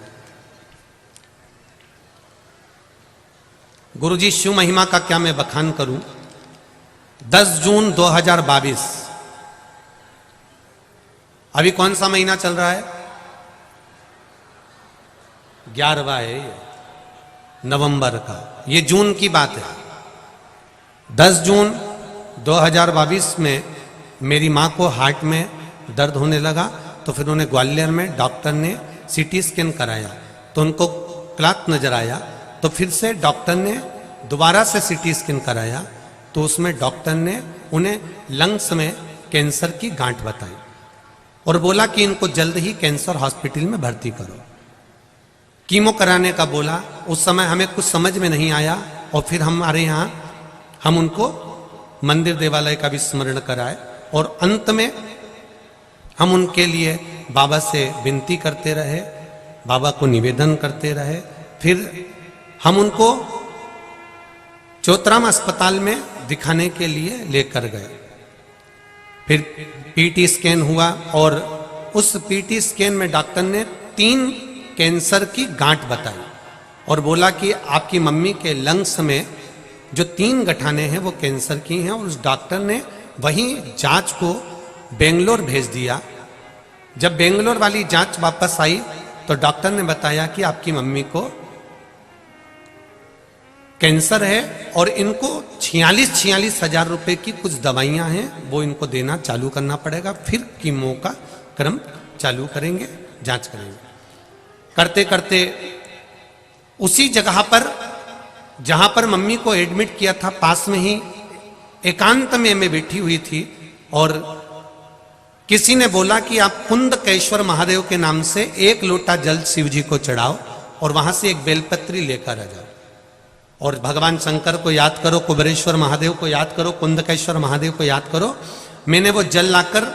गुरुजी शिव महिमा का क्या मैं बखान करूं। 10 जून 2022, अभी कौन सा महीना चल रहा है? 11वां है ये, नवंबर का, ये जून की बात है। 10 जून 2022 में मेरी माँ को हार्ट में दर्द होने लगा, तो फिर उन्हें ग्वालियर में डॉक्टर ने सीटी स्कैन कराया तो उनको क्लॉट नजर आया। तो फिर से डॉक्टर ने दोबारा से सीटी स्कैन कराया तो उसमें डॉक्टर ने उन्हें लंग्स में कैंसर की गांठ बताई और बोला कि इनको जल्द ही कैंसर हॉस्पिटल में भर्ती करो। कीमो कराने का बोला। उस समय हमें कुछ समझ में नहीं आया और फिर हमारे यहाँ हम उनको मंदिर देवालय का भी स्मरण कराए और अंत में हम उनके लिए बाबा से विनती करते रहे, बाबा को निवेदन करते रहे। फिर हम उनको चौतराम अस्पताल में दिखाने के लिए लेकर गए। फिर पीटी स्कैन हुआ और उस पीटी स्कैन में डॉक्टर ने 3 कैंसर की गांठ बताई और बोला कि आपकी मम्मी के लंग्स में जो 3 गठाने हैं वो कैंसर की हैं। और उस डॉक्टर ने वहीं जांच को बेंगलोर भेज दिया। जब बेंगलोर वाली जांच वापस आई तो डॉक्टर ने बताया कि आपकी मम्मी को कैंसर है और इनको 46 हजार रुपए की कुछ दवाइयां हैं, वो इनको देना चालू करना पड़ेगा, फिर कीमो का क्रम चालू करेंगे, जांच करेंगे। करते करते उसी जगह पर जहां पर मम्मी को एडमिट किया था पास में ही एकांत में मैं बैठी हुई थी और किसी ने बोला कि आप कुंदकेश्वर महादेव के नाम से 1 लोटा जल शिव जी को चढ़ाओ और वहां से एक बेलपत्री लेकर आ जाओ और भगवान शंकर को याद करो, कुबेरेश्वर महादेव को याद करो, कुंदकेश्वर महादेव को याद करो। मैंने वो जल लाकर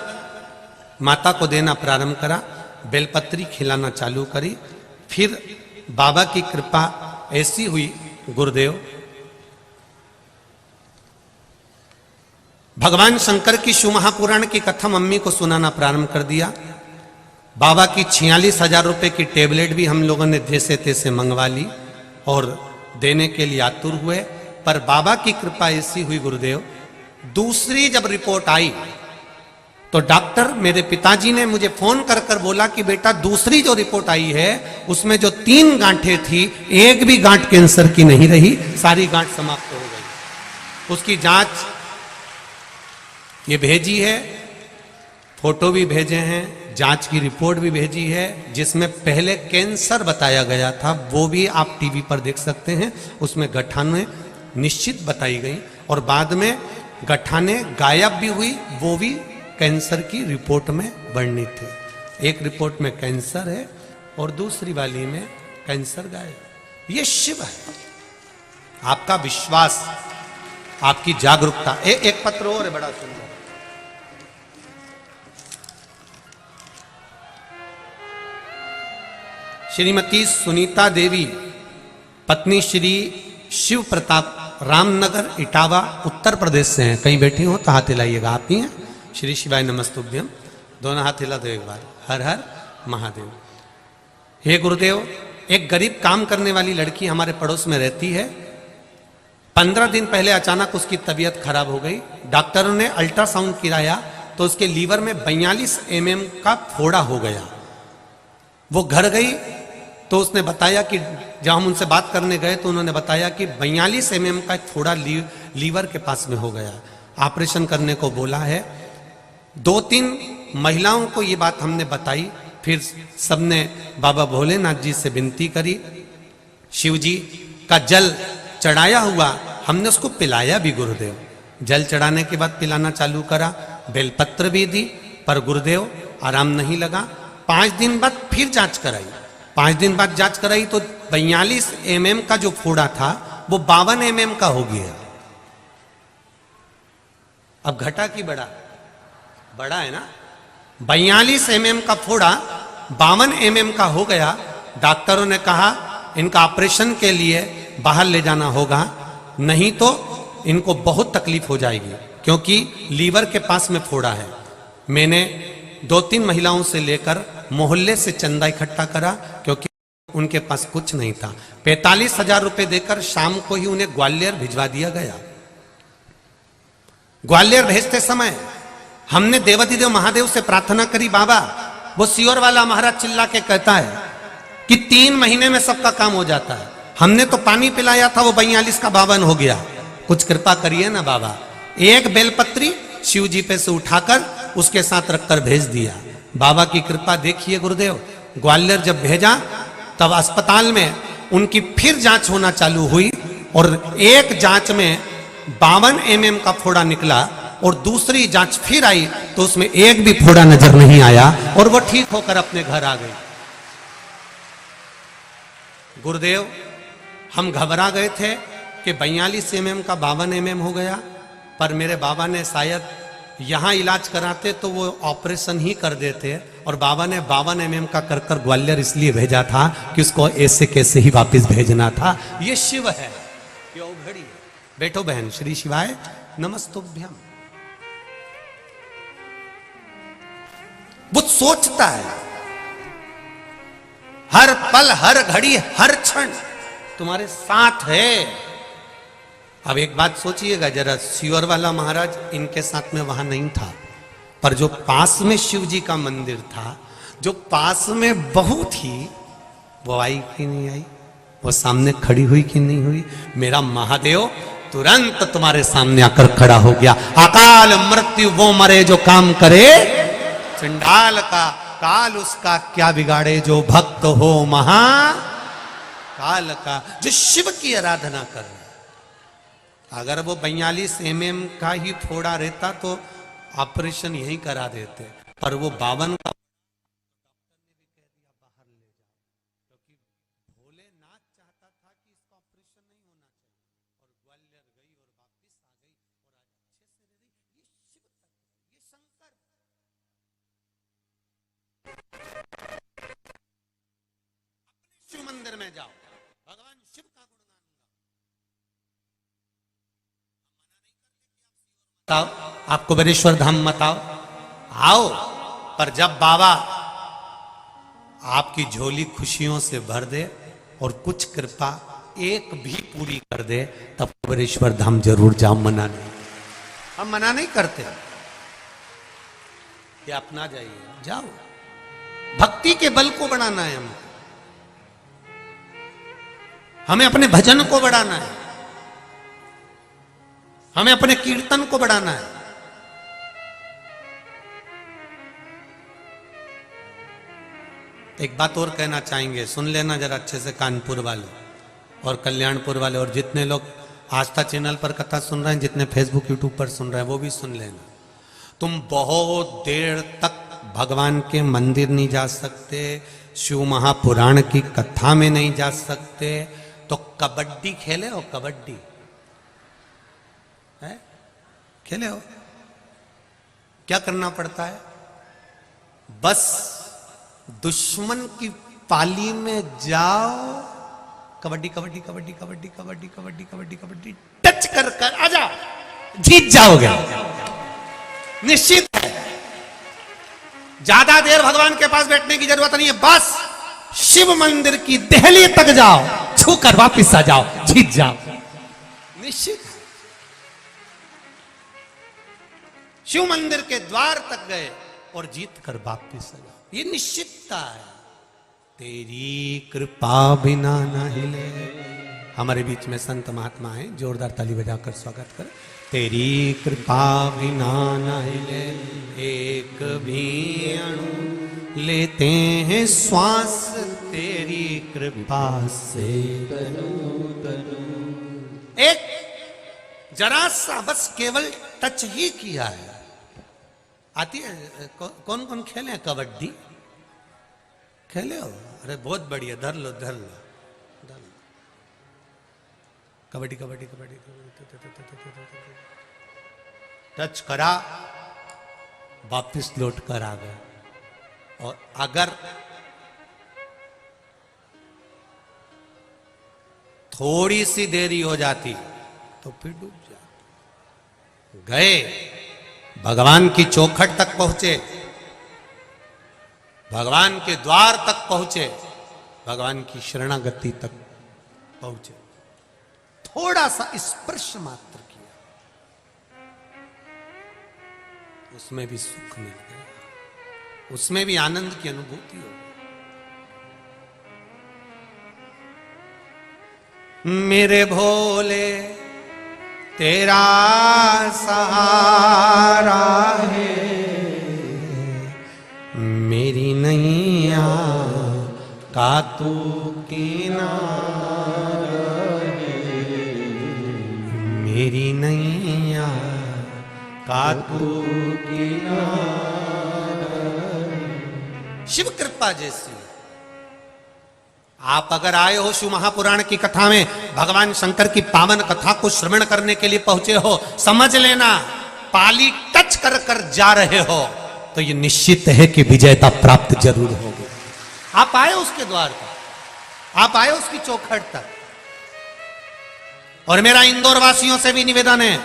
माता को देना प्रारंभ करा, बेलपत्री खिलाना चालू करी। फिर बाबा की कृपा ऐसी हुई, गुरुदेव भगवान शंकर की शिव महापुराण की कथा मम्मी को सुनाना प्रारंभ कर दिया। बाबा की 46 हजार रुपए की टेबलेट भी हम लोगों ने जैसे तैसे मंगवा ली और देने के लिए आतुर हुए। पर बाबा की कृपा ऐसी हुई गुरुदेव, दूसरी जब रिपोर्ट आई तो डॉक्टर मेरे पिताजी ने मुझे फोन कर कर बोला कि बेटा दूसरी जो रिपोर्ट आई है उसमें जो 3 गांठें थी, एक भी गांठ कैंसर की नहीं रही, सारी गांठ समाप्त हो गई। उसकी जांच ये भेजी है, फोटो भी भेजे हैं, जांच की रिपोर्ट भी भेजी है, जिसमें पहले कैंसर बताया गया था वो भी आप टीवी पर देख सकते हैं। उसमें गठाने निश्चित बताई गई और बाद में गठाने गायब भी हुई, वो भी कैंसर की रिपोर्ट में वर्णित थे। एक रिपोर्ट में कैंसर है और दूसरी वाली में कैंसर गायब। ये शिव है, आपका विश्वास, आपकी जागरूकता। एक पत्र और है बड़ा सुंदर। श्रीमती सुनीता देवी, पत्नी श्री शिव प्रताप, रामनगर इटावा उत्तर प्रदेश से हैं। कहीं बैठी हो तो हाथ हिलाइएगा। आप ही हैं? श्री शिवाय नमस्तुभ्यम। दोनों हाथ हिला दो एक बार। हर हर महादेव। हे गुरुदेव, एक गरीब काम करने वाली लड़की हमारे पड़ोस में रहती है। 15 दिन पहले अचानक उसकी तबीयत खराब हो गई। डॉक्टरों ने अल्ट्रासाउंड कराया तो उसके लीवर में 42 mm का फोड़ा हो गया। वो घर गई तो उसने बताया कि जब हम उनसे बात करने गए तो उन्होंने बताया कि 42 mm का एक फोड़ा लीवर के पास में हो गया, ऑपरेशन करने को बोला है। 2-3 महिलाओं को ये बात हमने बताई, फिर सबने बाबा भोलेनाथ जी से विनती करी। शिव जी का जल चढ़ाया हुआ, हमने उसको पिलाया भी गुरुदेव। जल चढ़ाने के बाद पिलाना चालू करा, बेलपत्र भी दी, पर गुरुदेव आराम नहीं लगा। 5 दिन बाद फिर जांच कराई। 5 दिन बाद जांच कराई तो 42 mm का जो फोड़ा था वो 52 mm का हो गया। अब घटा की बड़ा? बड़ा है ना। 42 mm का फोड़ा 52 mm का हो गया। डॉक्टरों ने कहा इनका ऑपरेशन के लिए बाहर ले जाना होगा, नहीं तो इनको बहुत तकलीफ हो जाएगी, क्योंकि लीवर के पास में फोड़ा है। मैंने 2-3 महिलाओं से लेकर मोहल्ले से चंदा इकट्ठा करा, क्योंकि उनके पास कुछ नहीं था। 45 हजार रुपए देकर शाम को ही उन्हें ग्वालियर भिजवा दिया गया। ग्वालियर भेजते समय हमने देवाधिदेव महादेव से प्रार्थना करी, बाबा वो सियोर वाला महाराज चिल्ला के कहता है कि 3 महीने में सबका काम हो जाता है। हमने तो पानी पिलाया था, वो 42 का 52 हो गया। कुछ कृपा करिए ना बाबा। एक बेलपत्री शिव जी पे से उठाकर उसके साथ रखकर भेज दिया। बाबा की कृपा देखिए गुरुदेव। ग्वालियर जब भेजा तब अस्पताल में उनकी फिर जांच होना चालू हुई और एक जांच में 52 mm का फोड़ा निकला और दूसरी जांच फिर आई तो उसमें एक भी फोड़ा नजर नहीं आया और वो ठीक होकर अपने घर आ गई। गुरुदेव, हम घबरा गए थे कि 42 mm का 52 mm हो गया, पर मेरे बाबा ने शायद यहाँ इलाज कराते तो वो ऑपरेशन ही कर देते, और बाबा ने 52 mm का कर कर ग्वालियर इसलिए भेजा था कि उसको ऐसे कैसे ही वापस भेजना था। ये शिव है, ये औघड़ी है। बैठो बहन। श्री शिवाय नमस्तुभ्यम। बुद्ध सोचता है, हर पल, हर घड़ी, हर क्षण तुम्हारे साथ है। अब एक बात सोचिएगा जरा, सियोर वाला महाराज इनके साथ में वहां नहीं था, पर जो पास में शिव जी का मंदिर था, जो पास में बहू थी, वो आई कि नहीं आई? वो सामने खड़ी हुई कि नहीं हुई? मेरा महादेव तुरंत तुम्हारे सामने आकर खड़ा हो गया। अकाल मृत्यु वो मरे जो काम करे, चंडाल का काल उसका क्या बिगाड़े, जो भक्त हो महा काल का। जो शिव की आराधना कर रहे, अगर वो 42 mm का ही फोड़ा रहता तो ऑपरेशन यही करा देते, पर वो 52 का शिव मंदिर में जाओ, भगवान शिव का गुणगान गाओ। आपको बेरेश्वर धाम मत आओ, पर जब बाबा आपकी झोली खुशियों से भर दे और कुछ कृपा एक भी पूरी कर दे, तब बेरेश्वर धाम जरूर जाओ। मना नहीं, हम मना नहीं करते कि आप ना जाइए, जाओ। भक्ति के बल को बढ़ाना है हमें अपने भजन को बढ़ाना है, हमें अपने कीर्तन को बढ़ाना है। एक बात और कहना चाहेंगे, सुन लेना जरा अच्छे से, कानपुर वाले और कल्याणपुर वाले और जितने लोग आस्था चैनल पर कथा सुन रहे हैं, जितने फेसबुक यूट्यूब पर सुन रहे हैं, वो भी सुन लेना। तुम बहुत देर तक भगवान के मंदिर नहीं जा सकते, शिव महापुराण की कथा में नहीं जा सकते, तो कबड्डी खेले हो? कबड्डी है? खेले हो? क्या करना पड़ता है? बस दुश्मन की पाली में जाओ, कबड्डी कबड्डी कबड्डी कबड्डी कबड्डी कबड्डी कबड्डी कबड्डी टच कर कर आ जाओ, जीत जाओगे, निश्चित है। ज्यादा देर भगवान के पास बैठने की जरूरत नहीं है, बस शिव मंदिर की देहली तक जाओ, छू कर वापिस आ जाओ, जीत जाओ, निश्चित। शिव मंदिर के द्वार तक गए और जीत कर वापिस आ जाओ, ये निश्चितता है। तेरी कृपा बिना न हिले। हमारे बीच में संत महात्मा हैं, जोरदार ताली बजाकर स्वागत करें। तेरी कृपा बिना न हिले एक भी अणु, लेते हैं श्वास तेरी कृपा से तनु तनु। एक जरा सा बस केवल टच ही किया है। आती है? कौन कौन खेले कबड्डी? खेले हो? अरे बहुत बढ़िया, धर लो धर लो धर लो। कबड्डी कबड्डी कबड्डी टच करा, वापिस लौट कर आ गया। और अगर थोड़ी सी देरी हो जाती तो फिर डूब जाते। गए, भगवान की चौखट तक पहुंचे, भगवान के द्वार तक पहुंचे, भगवान की शरणागति तक पहुंचे, थोड़ा सा स्पर्श मात्र किया, उसमें भी सुख मिल गया, उसमें भी आनंद की अनुभूति हो गई। मेरे भोले तेरा सहारा है, मेरी नैया का तू किनारा है, मेरी नैया का तू किनारा है। शिव कृपा जैसी। आप अगर आए हो शिव महापुराण की कथा में, भगवान शंकर की पावन कथा को श्रवण करने के लिए पहुंचे हो, समझ लेना पाली टच कर कर जा रहे हो तो ये निश्चित है कि विजयता प्राप्त जरूर होगी। आप आए उसके द्वार तक, आप आए उसकी चौखट तक। और मेरा इंदौर वासियों से भी निवेदन है,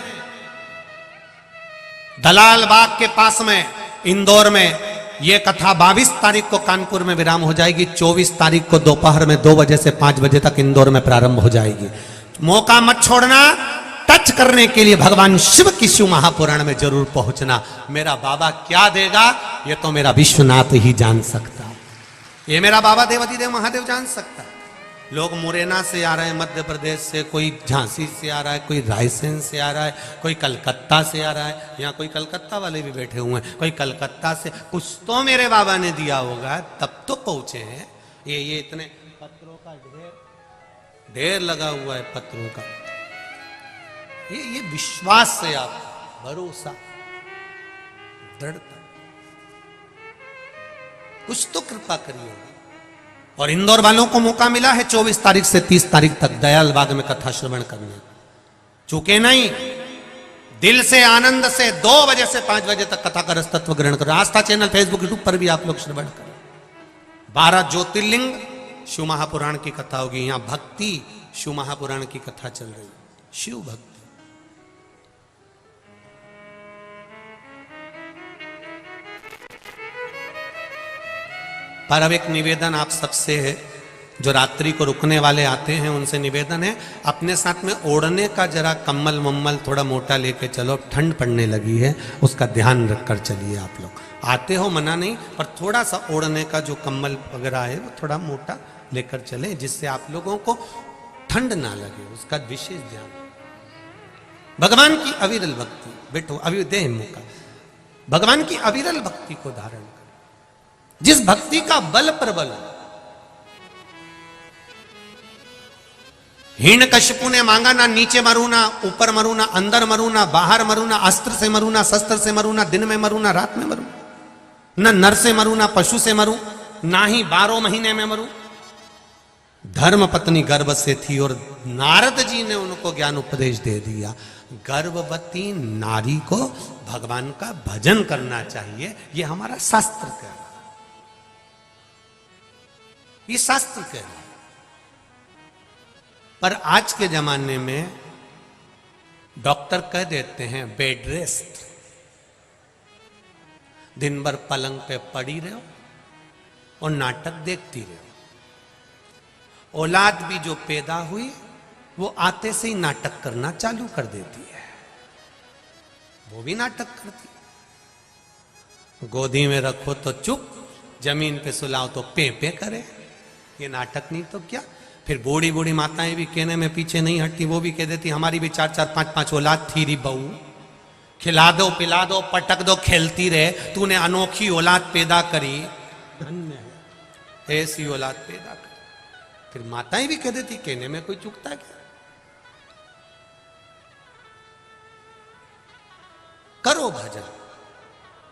दलाल बाग के पास में इंदौर में ये कथा 22 तारीख को कानपुर में विराम हो जाएगी, 24 तारीख को दोपहर में 2 बजे से 5 बजे तक इंदौर में प्रारंभ हो जाएगी। मौका मत छोड़ना, टच करने के लिए भगवान शिव की शिव महापुराण में जरूर पहुंचना। मेरा बाबा क्या देगा ये तो मेरा विश्वनाथ ही जान सकता है, ये मेरा बाबा देवाधिदेव महादेव जान सकता है। लोग मुरैना से आ रहे हैं, मध्य प्रदेश से, कोई झांसी से आ रहा है, कोई रायसेन से आ रहा है, कोई कलकत्ता से आ रहा है, यहाँ कोई कलकत्ता वाले भी बैठे हुए हैं, कोई कलकत्ता से, कुछ तो मेरे बाबा ने दिया होगा तब तो पहुंचे हैं। ये इतने पत्रों का ढेर लगा हुआ है, पत्रों का, ये विश्वास से आप, भरोसा, दृढ़ता, कुछ तो कृपा करिए। और इंदौर वालों को मौका मिला है 24 तारीख से 30 तारीख तक दयाल बाग में कथा श्रवण करने, चूके नहीं, दिल से आनंद से 2 बजे से 5 बजे तक कथा का रस तत्व ग्रहण करो। आस्था चैनल फेसबुक यूट्यूब पर भी आप लोग श्रवण करें। 12 ज्योतिर्लिंग शिव महापुराण की कथा होगी, यहां भक्ति शिव महापुराण की कथा चल रही है, शिव भक्ति। पर अब एक निवेदन आप सबसे है, जो रात्रि को रुकने वाले आते हैं उनसे निवेदन है, अपने साथ में ओढ़ने का जरा कम्बल मम्मल थोड़ा मोटा लेके चलो, ठंड पड़ने लगी है, उसका ध्यान रखकर चलिए। आप लोग आते हो मना नहीं, पर थोड़ा सा ओढ़ने का जो कम्बल वगैरह है वो थोड़ा मोटा लेकर चले, जिससे आप लोगों को ठंड ना लगे, उसका विशेष ध्यान। भगवान की अविरल भक्ति, बैठो अभी देह मौका, भगवान की अविरल भक्ति को धारण कर, जिस भक्ति का बल प्रबल, हिरण्यकशिपु ने मांगा ना नीचे मरू ना ऊपर मरू ना अंदर मरू ना बाहर मरू ना अस्त्र से मरू ना शस्त्र से मरू ना दिन में मरू ना रात में मरू, ना नर से मरू ना पशु से मरू, ना ही 12 महीने में मरू। धर्म पत्नी गर्भ से थी और नारद जी ने उनको ज्ञान उपदेश दे दिया, गर्भवती नारी को भगवान का भजन करना चाहिए, ये हमारा शास्त्र कह रहा है, ये शास्त्र कह रहा है। पर आज के जमाने में डॉक्टर कह देते हैं बेड रेस्ट, दिन भर पलंग पे पड़ी रहो और नाटक देखती रहो। औलाद भी जो पैदा हुई वो आते से ही नाटक करना चालू कर देती है, वो भी नाटक करती है। गोदी में रखो तो चुप, जमीन पे सुलाओ तो पे पे करे, ये नाटक नहीं तो क्या। फिर बूढ़ी बूढ़ी माताएं भी कहने में पीछे नहीं हटती, वो भी कह देती हमारी भी 4-4 5-5 औलाद थी री बहू, खिला दो पिला दो पटक दो खेलती रहे, तूने अनोखी औलाद पैदा करी, धन्य है ऐसी औलाद पैदा करी। फिर माताएं भी कह देती, कहने में कोई चूकता क्या। करो भजन,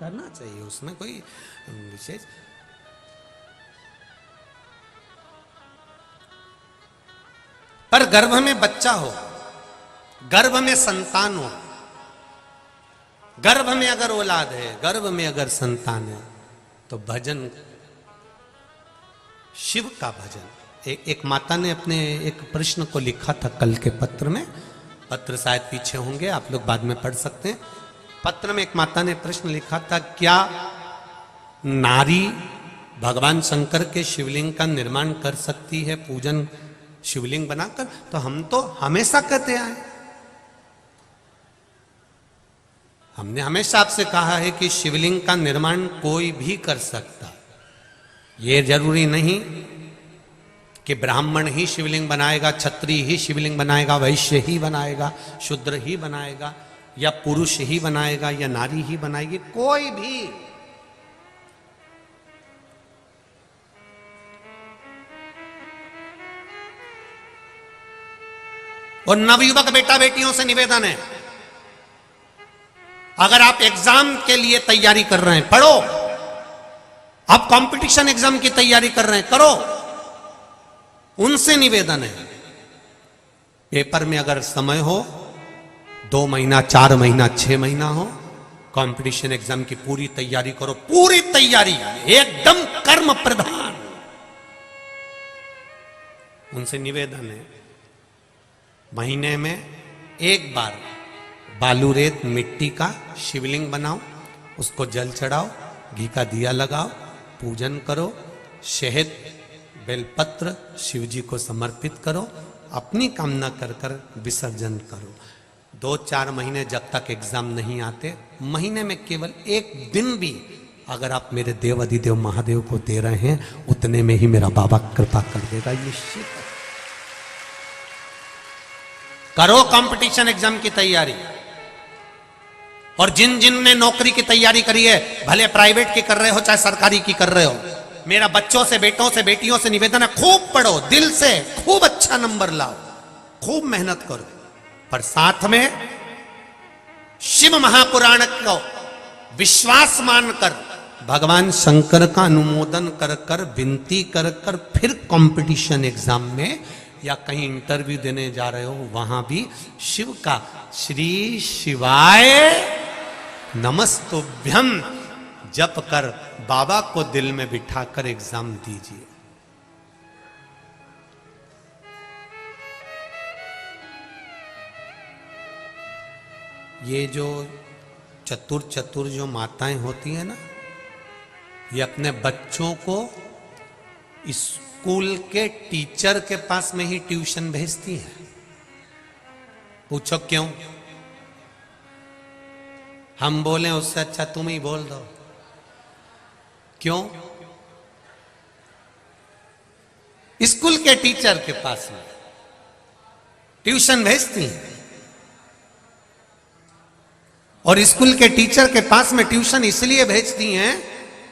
करना चाहिए, उसमें कोई विशेष। पर गर्भ में बच्चा हो, गर्भ में संतान हो, गर्भ में अगर औलाद है, गर्भ में अगर संतान है, तो भजन, शिव का भजन। एक माता ने अपने एक प्रश्न को लिखा था कल के पत्र में, पत्र शायद पीछे होंगे, आप लोग बाद में पढ़ सकते हैं। पत्र में एक माता ने प्रश्न लिखा था, क्या नारी भगवान शंकर के शिवलिंग का निर्माण कर सकती है पूजन शिवलिंग बनाकर? तो हम तो हमेशा कहते आए, हमने हमेशा आपसे कहा है कि शिवलिंग का निर्माण कोई भी कर सकता, ये जरूरी नहीं कि ब्राह्मण ही शिवलिंग बनाएगा, क्षत्रिय ही शिवलिंग बनाएगा, वैश्य ही बनाएगा, शूद्र ही बनाएगा, या पुरुष ही बनाएगा, या नारी ही बनाएगी, कोई भी। और नवयुवक बेटा बेटियों से निवेदन है, अगर आप एग्जाम के लिए तैयारी कर रहे हैं, पढ़ो। आप कंपटीशन एग्जाम की तैयारी कर रहे हैं, करो। उनसे निवेदन है, पेपर में अगर समय हो, 2 महीना 4 महीना 6 महीना हो, कंपटीशन एग्जाम की पूरी तैयारी करो, पूरी तैयारी एकदम कर्म प्रधान। उनसे निवेदन है, महीने में एक बार बालू रेत मिट्टी का शिवलिंग बनाओ, उसको जल चढ़ाओ, घी का दिया लगाओ, पूजन करो, शहद बेलपत्र शिव जी को समर्पित करो, अपनी कामना कर कर विसर्जन करो। 2-4 महीने जब तक एग्जाम नहीं आते, महीने में केवल एक दिन भी अगर आप मेरे देव अधिदेव महादेव को दे रहे हैं, उतने में ही मेरा बाबा कृपा कर देगा। ये निश्चित है। करो कंपटीशन एग्जाम की तैयारी। और जिन जिन ने नौकरी की तैयारी करी है, भले प्राइवेट की कर रहे हो चाहे सरकारी की कर रहे हो, मेरा बच्चों से, बेटों से, बेटियों से निवेदन है, खूब पढ़ो, दिल से खूब अच्छा नंबर लाओ, खूब मेहनत करो, पर साथ में शिव महापुराण को विश्वास मानकर भगवान शंकर का अनुमोदन कर कर, विनती कर कर, फिर कंपटीशन एग्जाम में या कहीं इंटरव्यू देने जा रहे हो, वहां भी शिव का श्री शिवाय नमस्तुभ्यम जप कर बाबा को दिल में बिठाकर एग्जाम दीजिए। ये जो चतुर जो माताएं होती हैं ना, ये अपने बच्चों को स्कूल के टीचर के पास में ही ट्यूशन भेजती हैं। पूछो क्यों? हम बोले उससे अच्छा तुम ही बोल दो। क्यों? स्कूल के टीचर के पास में ट्यूशन भेजती हैं, और स्कूल के टीचर के पास में ट्यूशन इसलिए भेजती हैं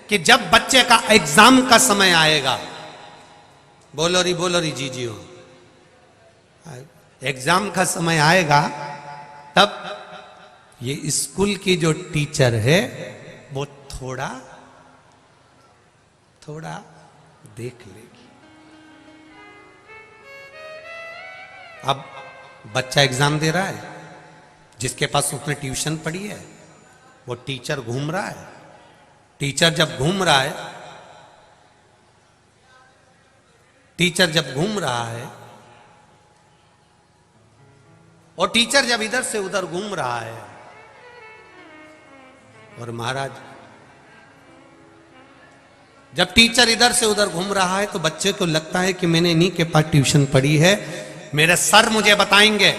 कि जब बच्चे का एग्जाम का समय आएगा, बोलो री जी हो, एग्जाम का समय आएगा, तब ये स्कूल की जो टीचर है वो थोड़ा देख लेगी। अब बच्चा एग्जाम दे रहा है, जिसके पास उसने ट्यूशन पढ़ी है, वो टीचर घूम रहा है। टीचर जब घूम रहा है और टीचर जब इधर से उधर घूम रहा है, और महाराज जब टीचर इधर से उधर घूम रहा है तो बच्चे को लगता है कि मैंने इन्हीं के पास ट्यूशन पढ़ी है, मेरे सर मुझे बताएंगे,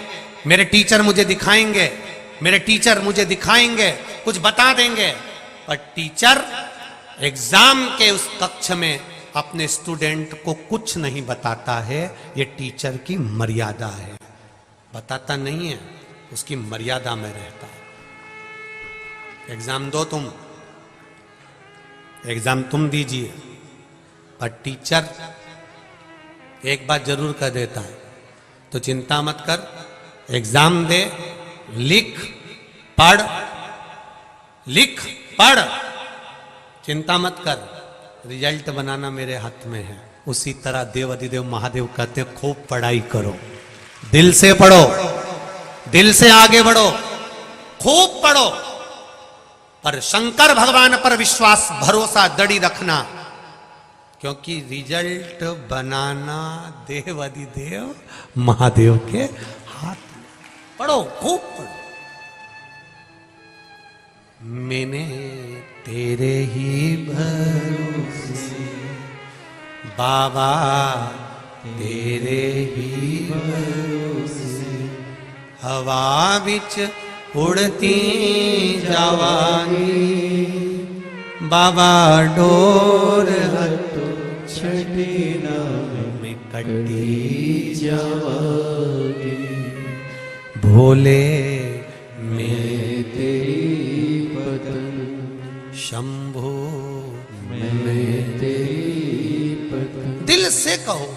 मेरे टीचर मुझे दिखाएंगे, कुछ बता देंगे। पर टीचर एग्जाम के उस कक्ष में अपने स्टूडेंट को कुछ नहीं बताता है। ये टीचर की मर्यादा है, बताता नहीं है, उसकी मर्यादा में रहता है। एग्जाम दो, एग्जाम तुम दीजिए, पर टीचर एक बात जरूर कह देता है, तो चिंता मत कर, एग्जाम दे, लिख पढ़, चिंता मत कर, रिजल्ट बनाना मेरे हाथ में है। उसी तरह देव अधिदेव महादेव कहते हैं, खूब पढ़ाई करो, दिल से पढ़ो, दिल से आगे बढ़ो, खूब पढ़ो, पर शंकर भगवान पर विश्वास, भरोसा, दृढ़ रखना, क्योंकि रिजल्ट बनाना देव अधिदेव महादेव के हाथ में। पढ़ो, खूब पढ़ो। मैंने तेरे ही भरोसे बाबा, तेरे ही भरोसे हवा बिच उड़ती जावांगी, बाबा डोर हटो छठी में कटी जावांगी, भोले मैं तेरी पतन, शंभो मैं तेरी पतन। दिल से कहो,